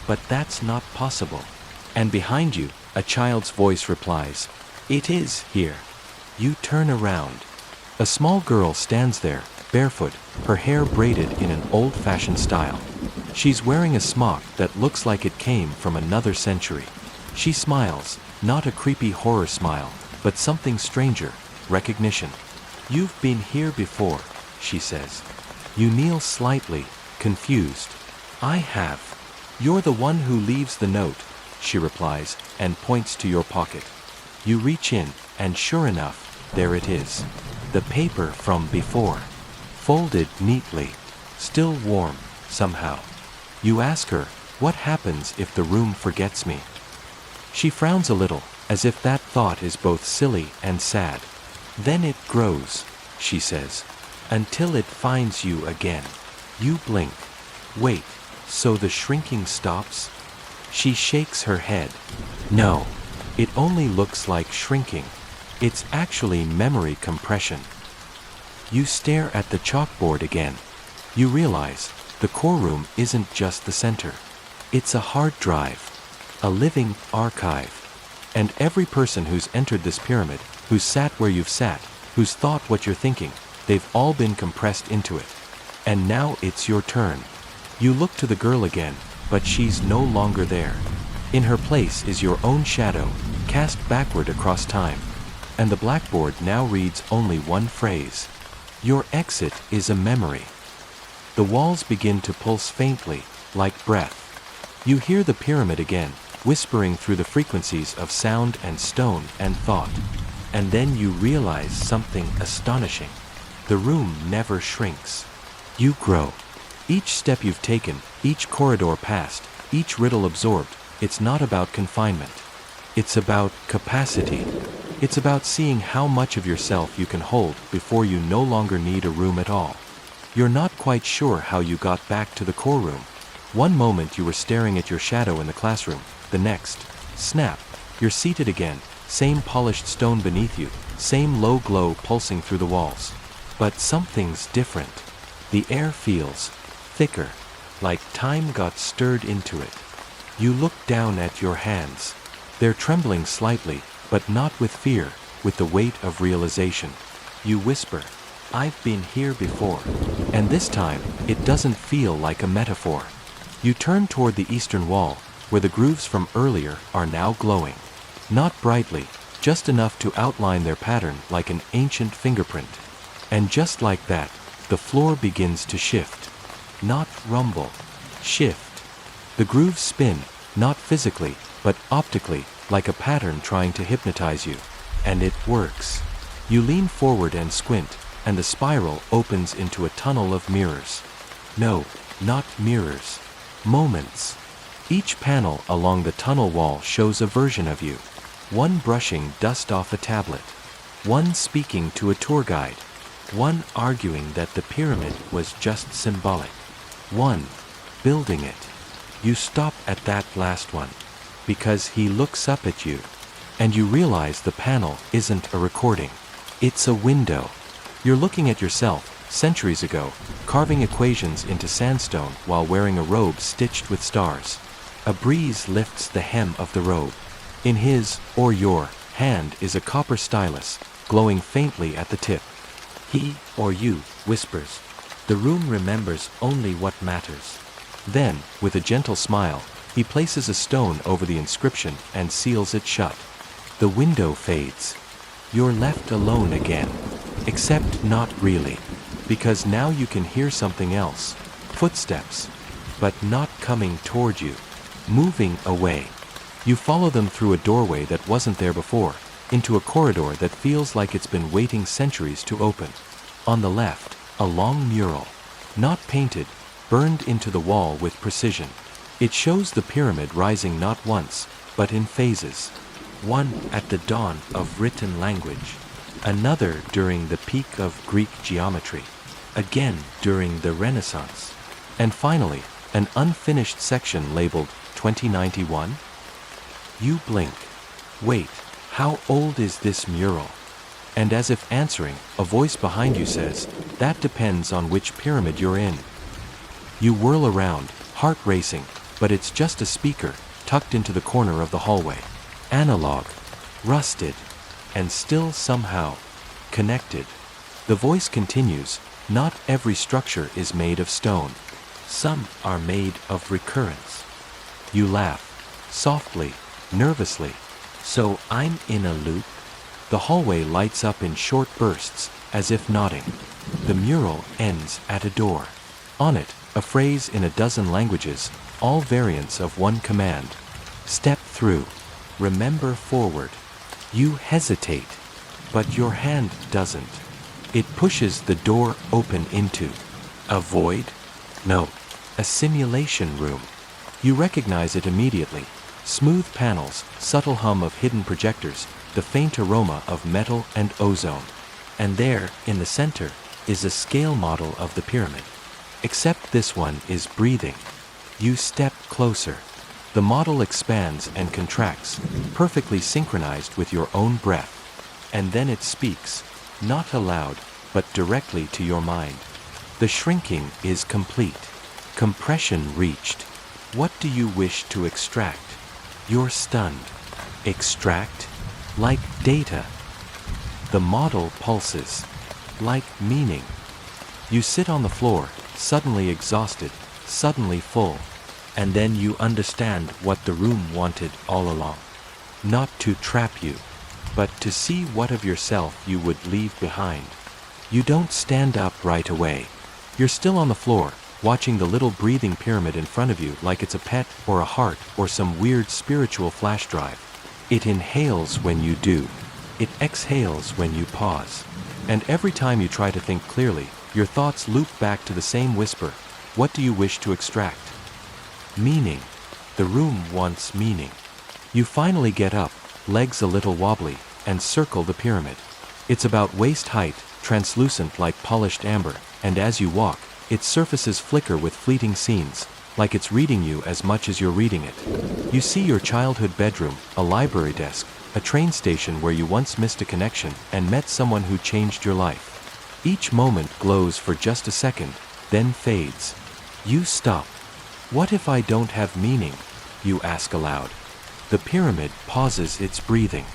but that's not possible. And behind you, a child's voice replies, "It is here." You turn around. A small girl stands there, barefoot, her hair braided in an old-fashioned style. She's wearing a smock that looks like it came from another century. She smiles, not a creepy horror smile, but something stranger, recognition. "You've been here before," she says. You kneel slightly, confused. "I have." "You're the one who leaves the note," she replies, and points to your pocket. You reach in, and sure enough, there it is. The paper from before. Folded neatly. Still warm, somehow. You ask her, what happens if the room forgets me? She frowns a little, as if that thought is both silly and sad. "Then it grows," she says, "until it finds you again." You blink. Wait, so the shrinking stops? She shakes her head. No, it only looks like shrinking. It's actually memory compression. You stare at the chalkboard again. You realize the core room isn't just the center. It's a hard drive. a living archive. And every person who's entered this pyramid, who's sat where you've sat, who's thought what you're thinking, they've all been compressed into it. And now it's your turn. You look to the girl again, but she's no longer there. In her place is your own shadow, cast backward across time. And the blackboard now reads only one phrase. Your exit is a memory. The walls begin to pulse faintly, like breath. You hear the pyramid again, whispering through the frequencies of sound and stone and thought. And then you realize something astonishing. The room never shrinks. You grow. Each step you've taken, each corridor passed, each riddle absorbed, it's not about confinement. It's about capacity. It's about seeing how much of yourself you can hold before you no longer need a room at all. You're not quite sure how you got back to the core room. One moment you were staring at your shadow in the classroom, the next, snap, you're seated again, same polished stone beneath you, same low glow pulsing through the walls. But something's different. The air feels thicker, like time got stirred into it. You look down at your hands. They're trembling slightly, but not with fear, with the weight of realization. You whisper, I've been here before. And this time, it doesn't feel like a metaphor. You turn toward the eastern wall, where the grooves from earlier are now glowing. Not brightly, just enough to outline their pattern like an ancient fingerprint. And just like that, the floor begins to shift. Not rumble. Shift. The grooves spin, not physically, but optically, like a pattern trying to hypnotize you. And it works. You lean forward and squint, and the spiral opens into a tunnel of mirrors. No, not mirrors. Moments. Each panel along the tunnel wall shows a version of you. One brushing dust off a tablet. One speaking to a tour guide. One arguing that the pyramid was just symbolic. One building it. You stop at that last one, because he looks up at you, and you realize the panel isn't a recording. It's a window. You're looking at yourself, centuries ago, carving equations into sandstone while wearing a robe stitched with stars. A breeze lifts the hem of the robe. In his, or your, hand is a copper stylus, glowing faintly at the tip. He, or you, whispers. The room remembers only what matters. Then, with a gentle smile, he places a stone over the inscription and seals it shut. The window fades. You're left alone again. Except not really. Because now you can hear something else. Footsteps. But not coming toward you. Moving away. You follow them through a doorway that wasn't there before, into a corridor that feels like it's been waiting centuries to open. On the left, a long mural. Not painted, burned into the wall with precision. It shows the pyramid rising not once, but in phases. One at the dawn of written language. Another during the peak of Greek geometry. Again during the Renaissance. And finally, an unfinished section labeled 2091? You blink. Wait, how old is this mural? And as if answering, a voice behind you says, that depends on which pyramid you're in. You whirl around, heart racing, but it's just a speaker, tucked into the corner of the hallway. Analog. Rusted. And still somehow connected. The voice continues, not every structure is made of stone. Some are made of recurrence. You laugh. Softly, nervously. So I'm in a loop? The hallway lights up in short bursts, as if nodding. The mural ends at a door. On it, a phrase in a dozen languages, all variants of one command. Step through. Remember forward. You hesitate, but your hand doesn't. It pushes the door open into a void? No, a simulation room. You recognize it immediately. Smooth panels, subtle hum of hidden projectors, the faint aroma of metal and ozone. And there, in the center, is a scale model of the pyramid. Except this one is breathing. You step closer. The model expands and contracts, perfectly synchronized with your own breath. And then it speaks, not aloud, but directly to your mind. The shrinking is complete. Compression reached. What do you wish to extract? You're stunned. Extract? Like data. The model pulses. Like meaning. You sit on the floor, suddenly exhausted, suddenly full. And then you understand what the room wanted all along. Not to trap you, but to see what of yourself you would leave behind. You don't stand up right away. You're still on the floor, watching the little breathing pyramid in front of you like it's a pet or a heart or some weird spiritual flash drive. It inhales when you do. It exhales when you pause. And every time you try to think clearly, your thoughts loop back to the same whisper. What do you wish to extract? Meaning. The room wants meaning. You finally get up, legs a little wobbly, and circle the pyramid. It's about waist height, translucent like polished amber, and as you walk, its surfaces flicker with fleeting scenes, like it's reading you as much as you're reading it. You see your childhood bedroom, a library desk, a train station where you once missed a connection and met someone who changed your life. Each moment glows for just a second, then fades. You stop. What if I don't have meaning? You ask aloud. The pyramid pauses its breathing.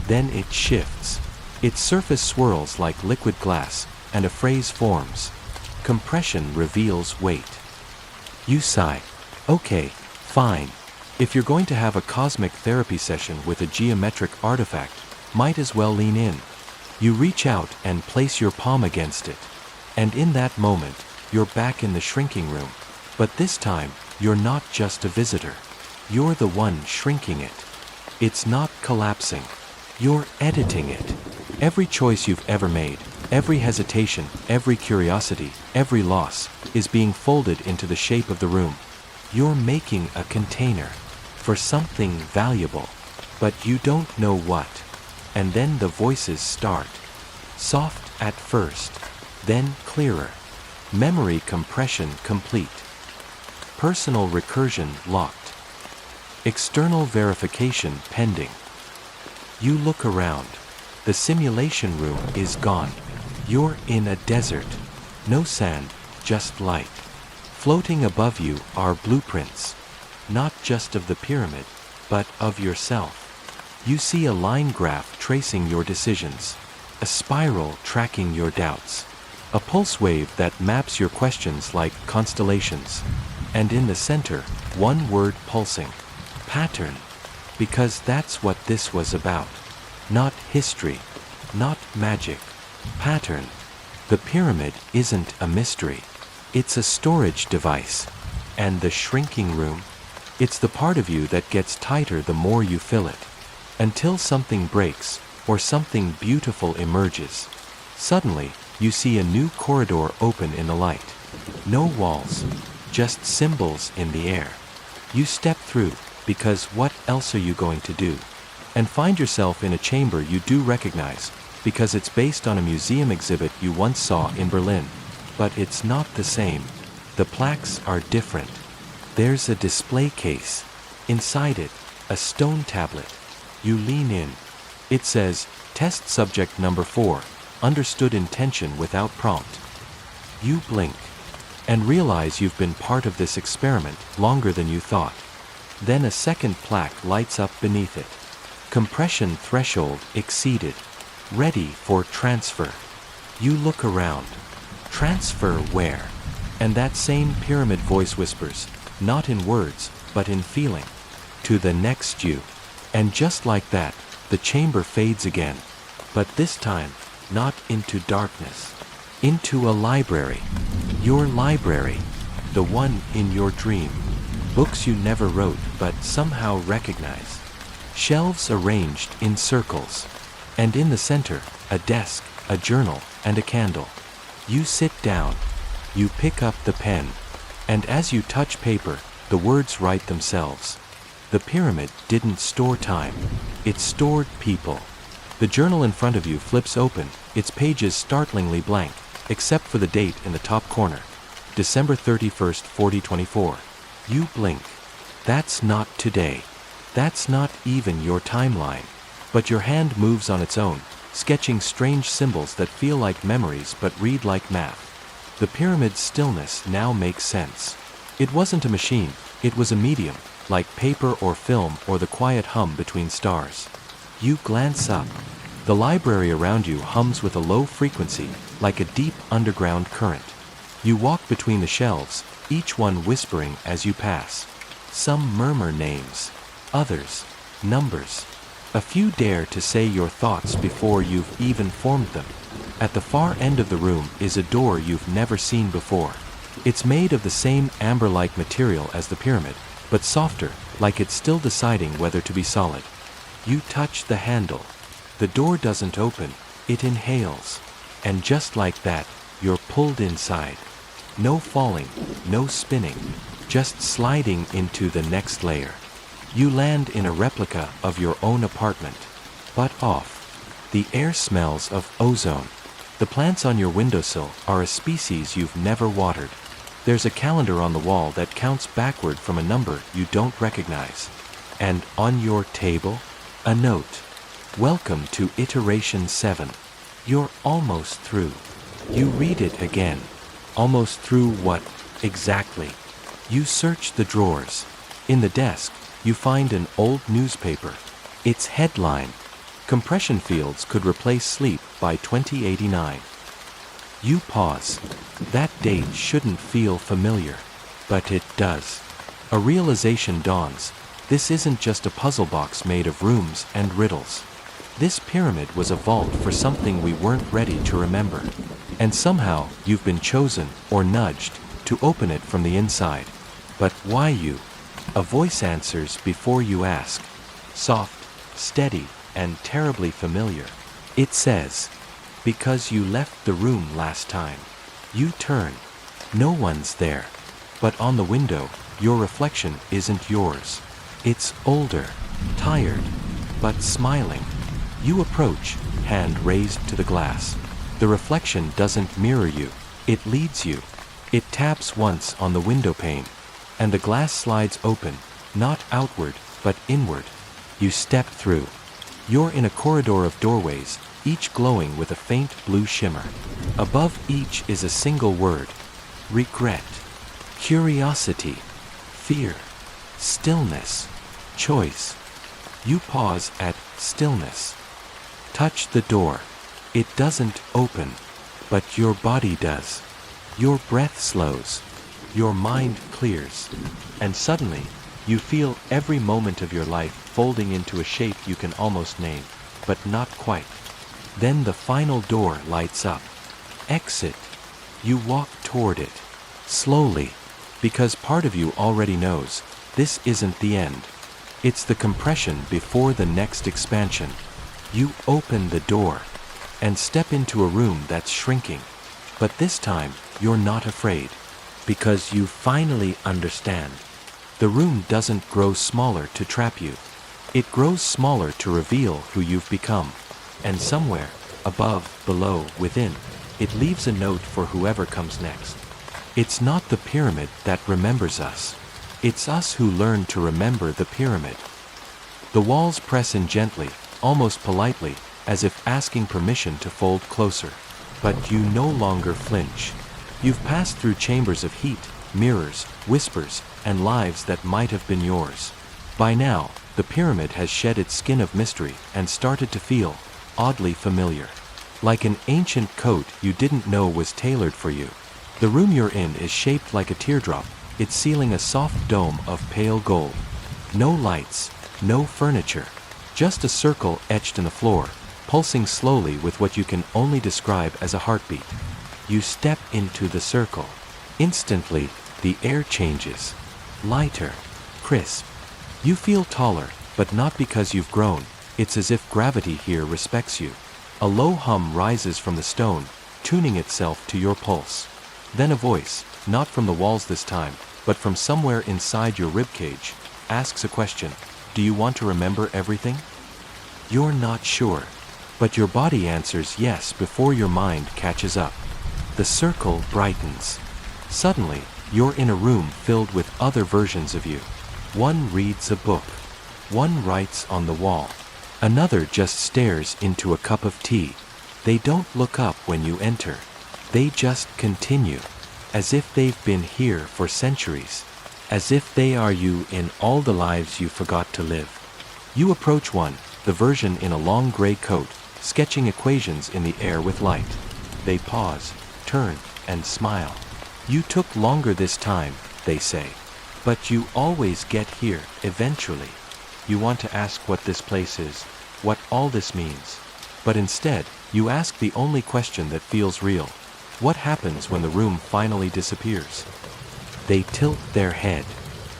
Then it shifts. Its surface swirls like liquid glass, and a phrase forms. Compression reveals weight. You sigh. Okay, fine. If you're going to have a cosmic therapy session with a geometric artifact, might as well lean in. You reach out and place your palm against it. And in that moment, you're back in the shrinking room. But this time, you're not just a visitor. You're the one shrinking it. It's not collapsing. You're editing it. Every choice you've ever made, every hesitation, every curiosity, every loss, is being folded into the shape of the room. You're making a container for something valuable, but you don't know what. And then the voices start. Soft at first, then clearer. Memory compression complete. Personal recursion locked. External verification pending. You look around. The simulation room is gone. You're in a desert. No sand, just light. Floating above you are blueprints. Not just of the pyramid, but of yourself. You see a line graph tracing your decisions. A spiral tracking your doubts. A pulse wave that maps your questions like constellations. And in the center, one word pulsing. Pattern. Because that's what this was about. Not history. Not magic. Pattern. The pyramid isn't a mystery. It's a storage device. And the shrinking room? It's the part of you that gets tighter the more you fill it. Until something breaks, or something beautiful emerges. Suddenly, you see a new corridor open in the light. No walls. Just symbols in the air. You step through, because what else are you going to do? And find yourself in a chamber you do recognize, because it's based on a museum exhibit you once saw in Berlin. But it's not the same. The plaques are different. There's a display case. Inside it, a stone tablet. You lean in. It says, Test Subject Number 4, Understood Intention Without Prompt. You blink. And realize you've been part of this experiment longer than you thought. Then a second plaque lights up beneath it. Compression threshold exceeded. Ready for transfer. You look around. Transfer where? And that same pyramid voice whispers, not in words, but in feeling. To the next you. And just like that, the chamber fades again. But this time, not into darkness. Into a library. Your library. The one in your dream. Books you never wrote but somehow recognize. Shelves arranged in circles. And in the center, a desk, a journal, and a candle. You sit down. You pick up the pen. And as you touch paper, the words write themselves. The pyramid didn't store time. It stored people. The journal in front of you flips open, its pages startlingly blank, except for the date in the top corner. December 31st, 4024. You blink. That's not today. That's not even your timeline. But your hand moves on its own, sketching strange symbols that feel like memories but read like math. The pyramid's stillness now makes sense. It wasn't a machine, it was a medium, like paper or film or the quiet hum between stars. You glance up. The library around you hums with a low frequency, like a deep underground current. You walk between the shelves, each one whispering as you pass. Some murmur names, others, numbers. A few dare to say your thoughts before you've even formed them. At the far end of the room is a door you've never seen before. It's made of the same amber-like material as the pyramid, but softer, like it's still deciding whether to be solid. You touch the handle. The door doesn't open, it inhales. And just like that, you're pulled inside. No falling, no spinning, just sliding into the next layer. You land in a replica of your own apartment. But off. The air smells of ozone. The plants on your windowsill are a species you've never watered. There's a calendar on the wall that counts backward from a number you don't recognize. And on your table, a note. Welcome to iteration 7. You're almost through. You read it again. Almost through what, exactly? You search the drawers. In the desk, you find an old newspaper. Its headline: Compression fields could replace sleep by 2089. You pause. That date shouldn't feel familiar. But it does. A realization dawns. This isn't just a puzzle box made of rooms and riddles. This pyramid was a vault for something we weren't ready to remember. And somehow, you've been chosen, or nudged, to open it from the inside. But why you? A voice answers before you ask. Soft, steady, and terribly familiar. It says, because you left the room last time. You turn. No one's there. But on the window, your reflection isn't yours. It's older, tired, but smiling. You approach, hand raised to the glass. The reflection doesn't mirror you, it leads you. It taps once on the window pane, and the glass slides open, not outward, but inward. You step through. You're in a corridor of doorways, each glowing with a faint blue shimmer. Above each is a single word: regret, curiosity, fear, stillness, choice. You pause at stillness. Touch the door. It doesn't open, but your body does. Your breath slows. Your mind clears. And suddenly, you feel every moment of your life folding into a shape you can almost name, but not quite. Then the final door lights up. Exit. You walk toward it. Slowly. Because part of you already knows, this isn't the end. It's the compression before the next expansion. You open the door and step into a room that's shrinking. But this time, you're not afraid. Because you finally understand. The room doesn't grow smaller to trap you. It grows smaller to reveal who you've become. And somewhere, above, below, within, it leaves a note for whoever comes next. It's not the pyramid that remembers us. It's us who learn to remember the pyramid. The walls press in gently, almost politely, as if asking permission to fold closer. But you no longer flinch. You've passed through chambers of heat, mirrors, whispers, and lives that might have been yours. By now, the pyramid has shed its skin of mystery and started to feel oddly familiar. Like an ancient coat you didn't know was tailored for you. The room you're in is shaped like a teardrop, its ceiling a soft dome of pale gold. No lights, no furniture, just a circle etched in the floor, pulsing slowly with what you can only describe as a heartbeat. You step into the circle. Instantly, the air changes. Lighter, crisp. You feel taller, but not because you've grown. It's as if gravity here respects you. A low hum rises from the stone, tuning itself to your pulse. Then a voice, not from the walls this time, but from somewhere inside your ribcage, asks a question. Do you want to remember everything? You're not sure. But your body answers yes before your mind catches up. The circle brightens. Suddenly, you're in a room filled with other versions of you. One reads a book. One writes on the wall. Another just stares into a cup of tea. They don't look up when you enter. They just continue, as if they've been here for centuries. as if they are you in all the lives you forgot to live. You approach one, the version in a long gray coat, sketching equations in the air with light. They pause, turn, and smile. You took longer this time, they say. But you always get here, eventually. You want to ask what this place is, what all this means. But instead, you ask the only question that feels real. What happens when the room finally disappears? They tilt their head.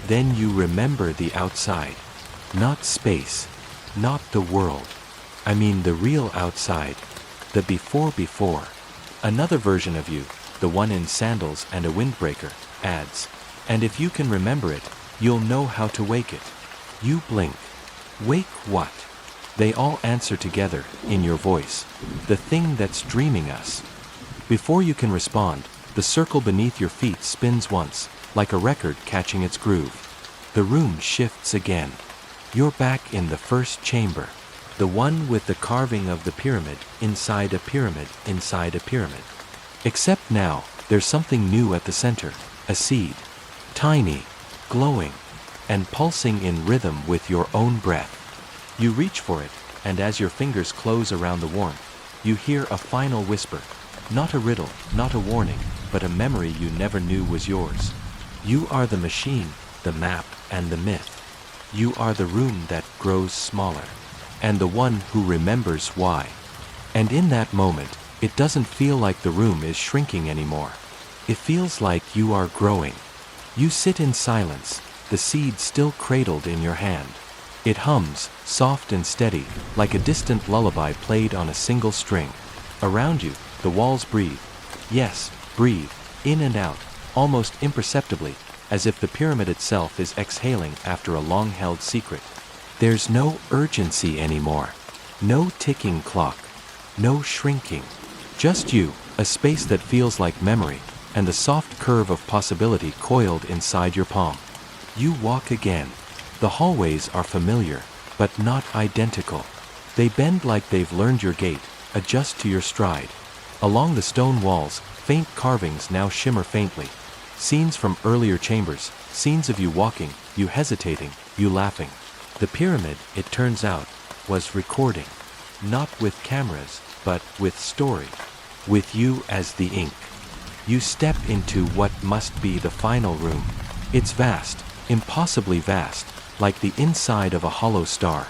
Then you remember the outside. Not space. Not the world. I mean the real outside. The before. Another version of you, the one in sandals and a windbreaker, adds, and if you can remember it, you'll know how to wake it. You blink. Wake what? They all answer together, in your voice. The thing that's dreaming us. Before you can respond, the circle beneath your feet spins once, like a record catching its groove. The room shifts again. You're back in the first chamber. The one with the carving of the pyramid, inside a pyramid, inside a pyramid. Except now, there's something new at the center, a seed. Tiny, glowing, and pulsing in rhythm with your own breath. You reach for it, and as your fingers close around the warmth, you hear a final whisper. Not a riddle, not a warning, but a memory you never knew was yours. You are the machine, the map, and the myth. You are the room that grows smaller, and the one who remembers why. And in that moment, it doesn't feel like the room is shrinking anymore. It feels like you are growing. You sit in silence, the seed still cradled in your hand. It hums, soft and steady, like a distant lullaby played on a single string. Around you, the walls breathe. Yes, breathe, in and out, almost imperceptibly, as if the pyramid itself is exhaling after a long-held secret. There's no urgency anymore. No ticking clock. No shrinking. Just you, a space that feels like memory, and the soft curve of possibility coiled inside your palm. You walk again. The hallways are familiar, but not identical. They bend like they've learned your gait, adjust to your stride. Along the stone walls, faint carvings now shimmer faintly. Scenes from earlier chambers, scenes of you walking, you hesitating, you laughing. The pyramid, it turns out, was recording. Not with cameras, but with story. With you as the ink. You step into what must be the final room. It's vast, impossibly vast, like the inside of a hollow star.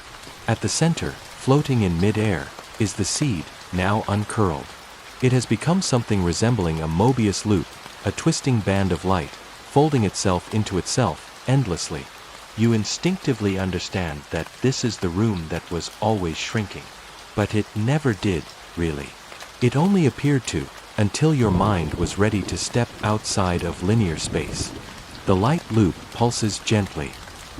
At the center, floating in mid-air, is the seed, now uncurled. It has become something resembling a Mobius loop, a twisting band of light, folding itself into itself, endlessly. You instinctively understand that this is the room that was always shrinking. But it never did, really. It only appeared to, until your mind was ready to step outside of linear space. The light loop pulses gently.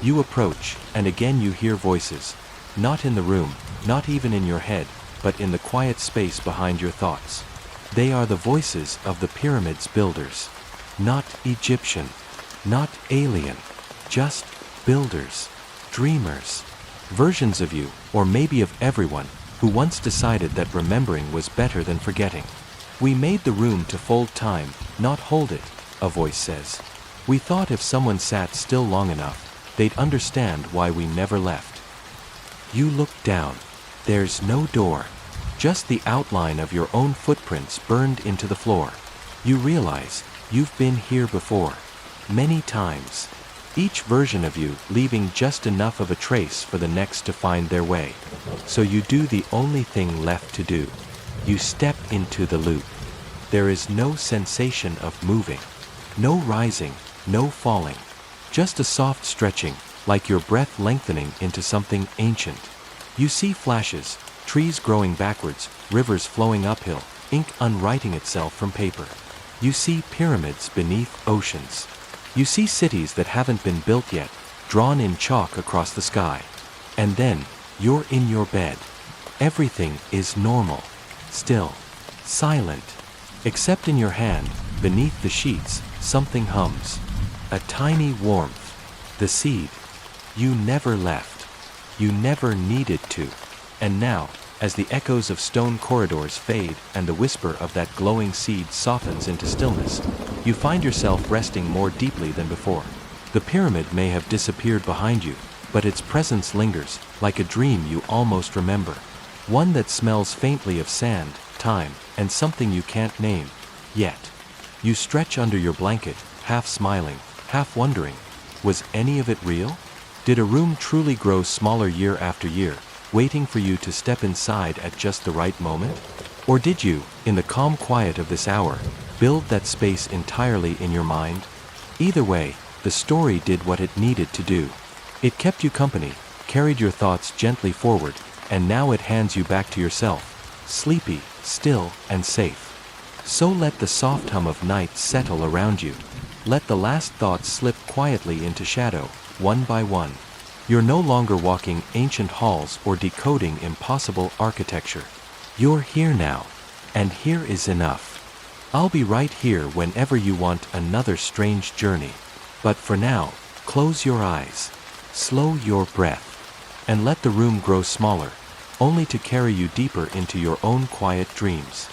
You approach, and again you hear voices. Not in the room, not even in your head, but in the quiet space behind your thoughts. They are the voices of the pyramid's builders. Not Egyptian, not alien, just builders, dreamers. Versions of you, or maybe of everyone, who once decided that remembering was better than forgetting. We made the room to fold time, not hold it, a voice says. We thought if someone sat still long enough, they'd understand why we never left. You look down. There's no door. Just the outline of your own footprints burned into the floor. You realize, you've been here before. Many times. Each version of you leaving just enough of a trace for the next to find their way. So you do the only thing left to do. You step into the loop. There is no sensation of moving. No rising, no falling. Just a soft stretching, like your breath lengthening into something ancient. You see flashes, trees growing backwards, rivers flowing uphill, ink unwriting itself from paper. You see pyramids beneath oceans. You see cities that haven't been built yet, drawn in chalk across the sky. And then, you're in your bed. Everything is normal, still, silent. Except in your hand, beneath the sheets, something hums. A tiny warmth. The seed. You never left. You never needed to. And now, as the echoes of stone corridors fade and the whisper of that glowing seed softens into stillness, you find yourself resting more deeply than before. The pyramid may have disappeared behind you, but its presence lingers, like a dream you almost remember. One that smells faintly of sand, time, and something you can't name yet. You stretch under your blanket, half smiling, half wondering, was any of it real? Did a room truly grow smaller year after year, waiting for you to step inside at just the right moment? Or did you, in the calm quiet of this hour, build that space entirely in your mind? Either way, the story did what it needed to do. It kept you company, carried your thoughts gently forward, and now it hands you back to yourself, sleepy, still, and safe. So let the soft hum of night settle around you. Let the last thoughts slip quietly into shadow, one by one. You're no longer walking ancient halls or decoding impossible architecture. You're here now, and here is enough. I'll be right here whenever you want another strange journey. But for now, close your eyes, slow your breath, and let the room grow smaller, only to carry you deeper into your own quiet dreams.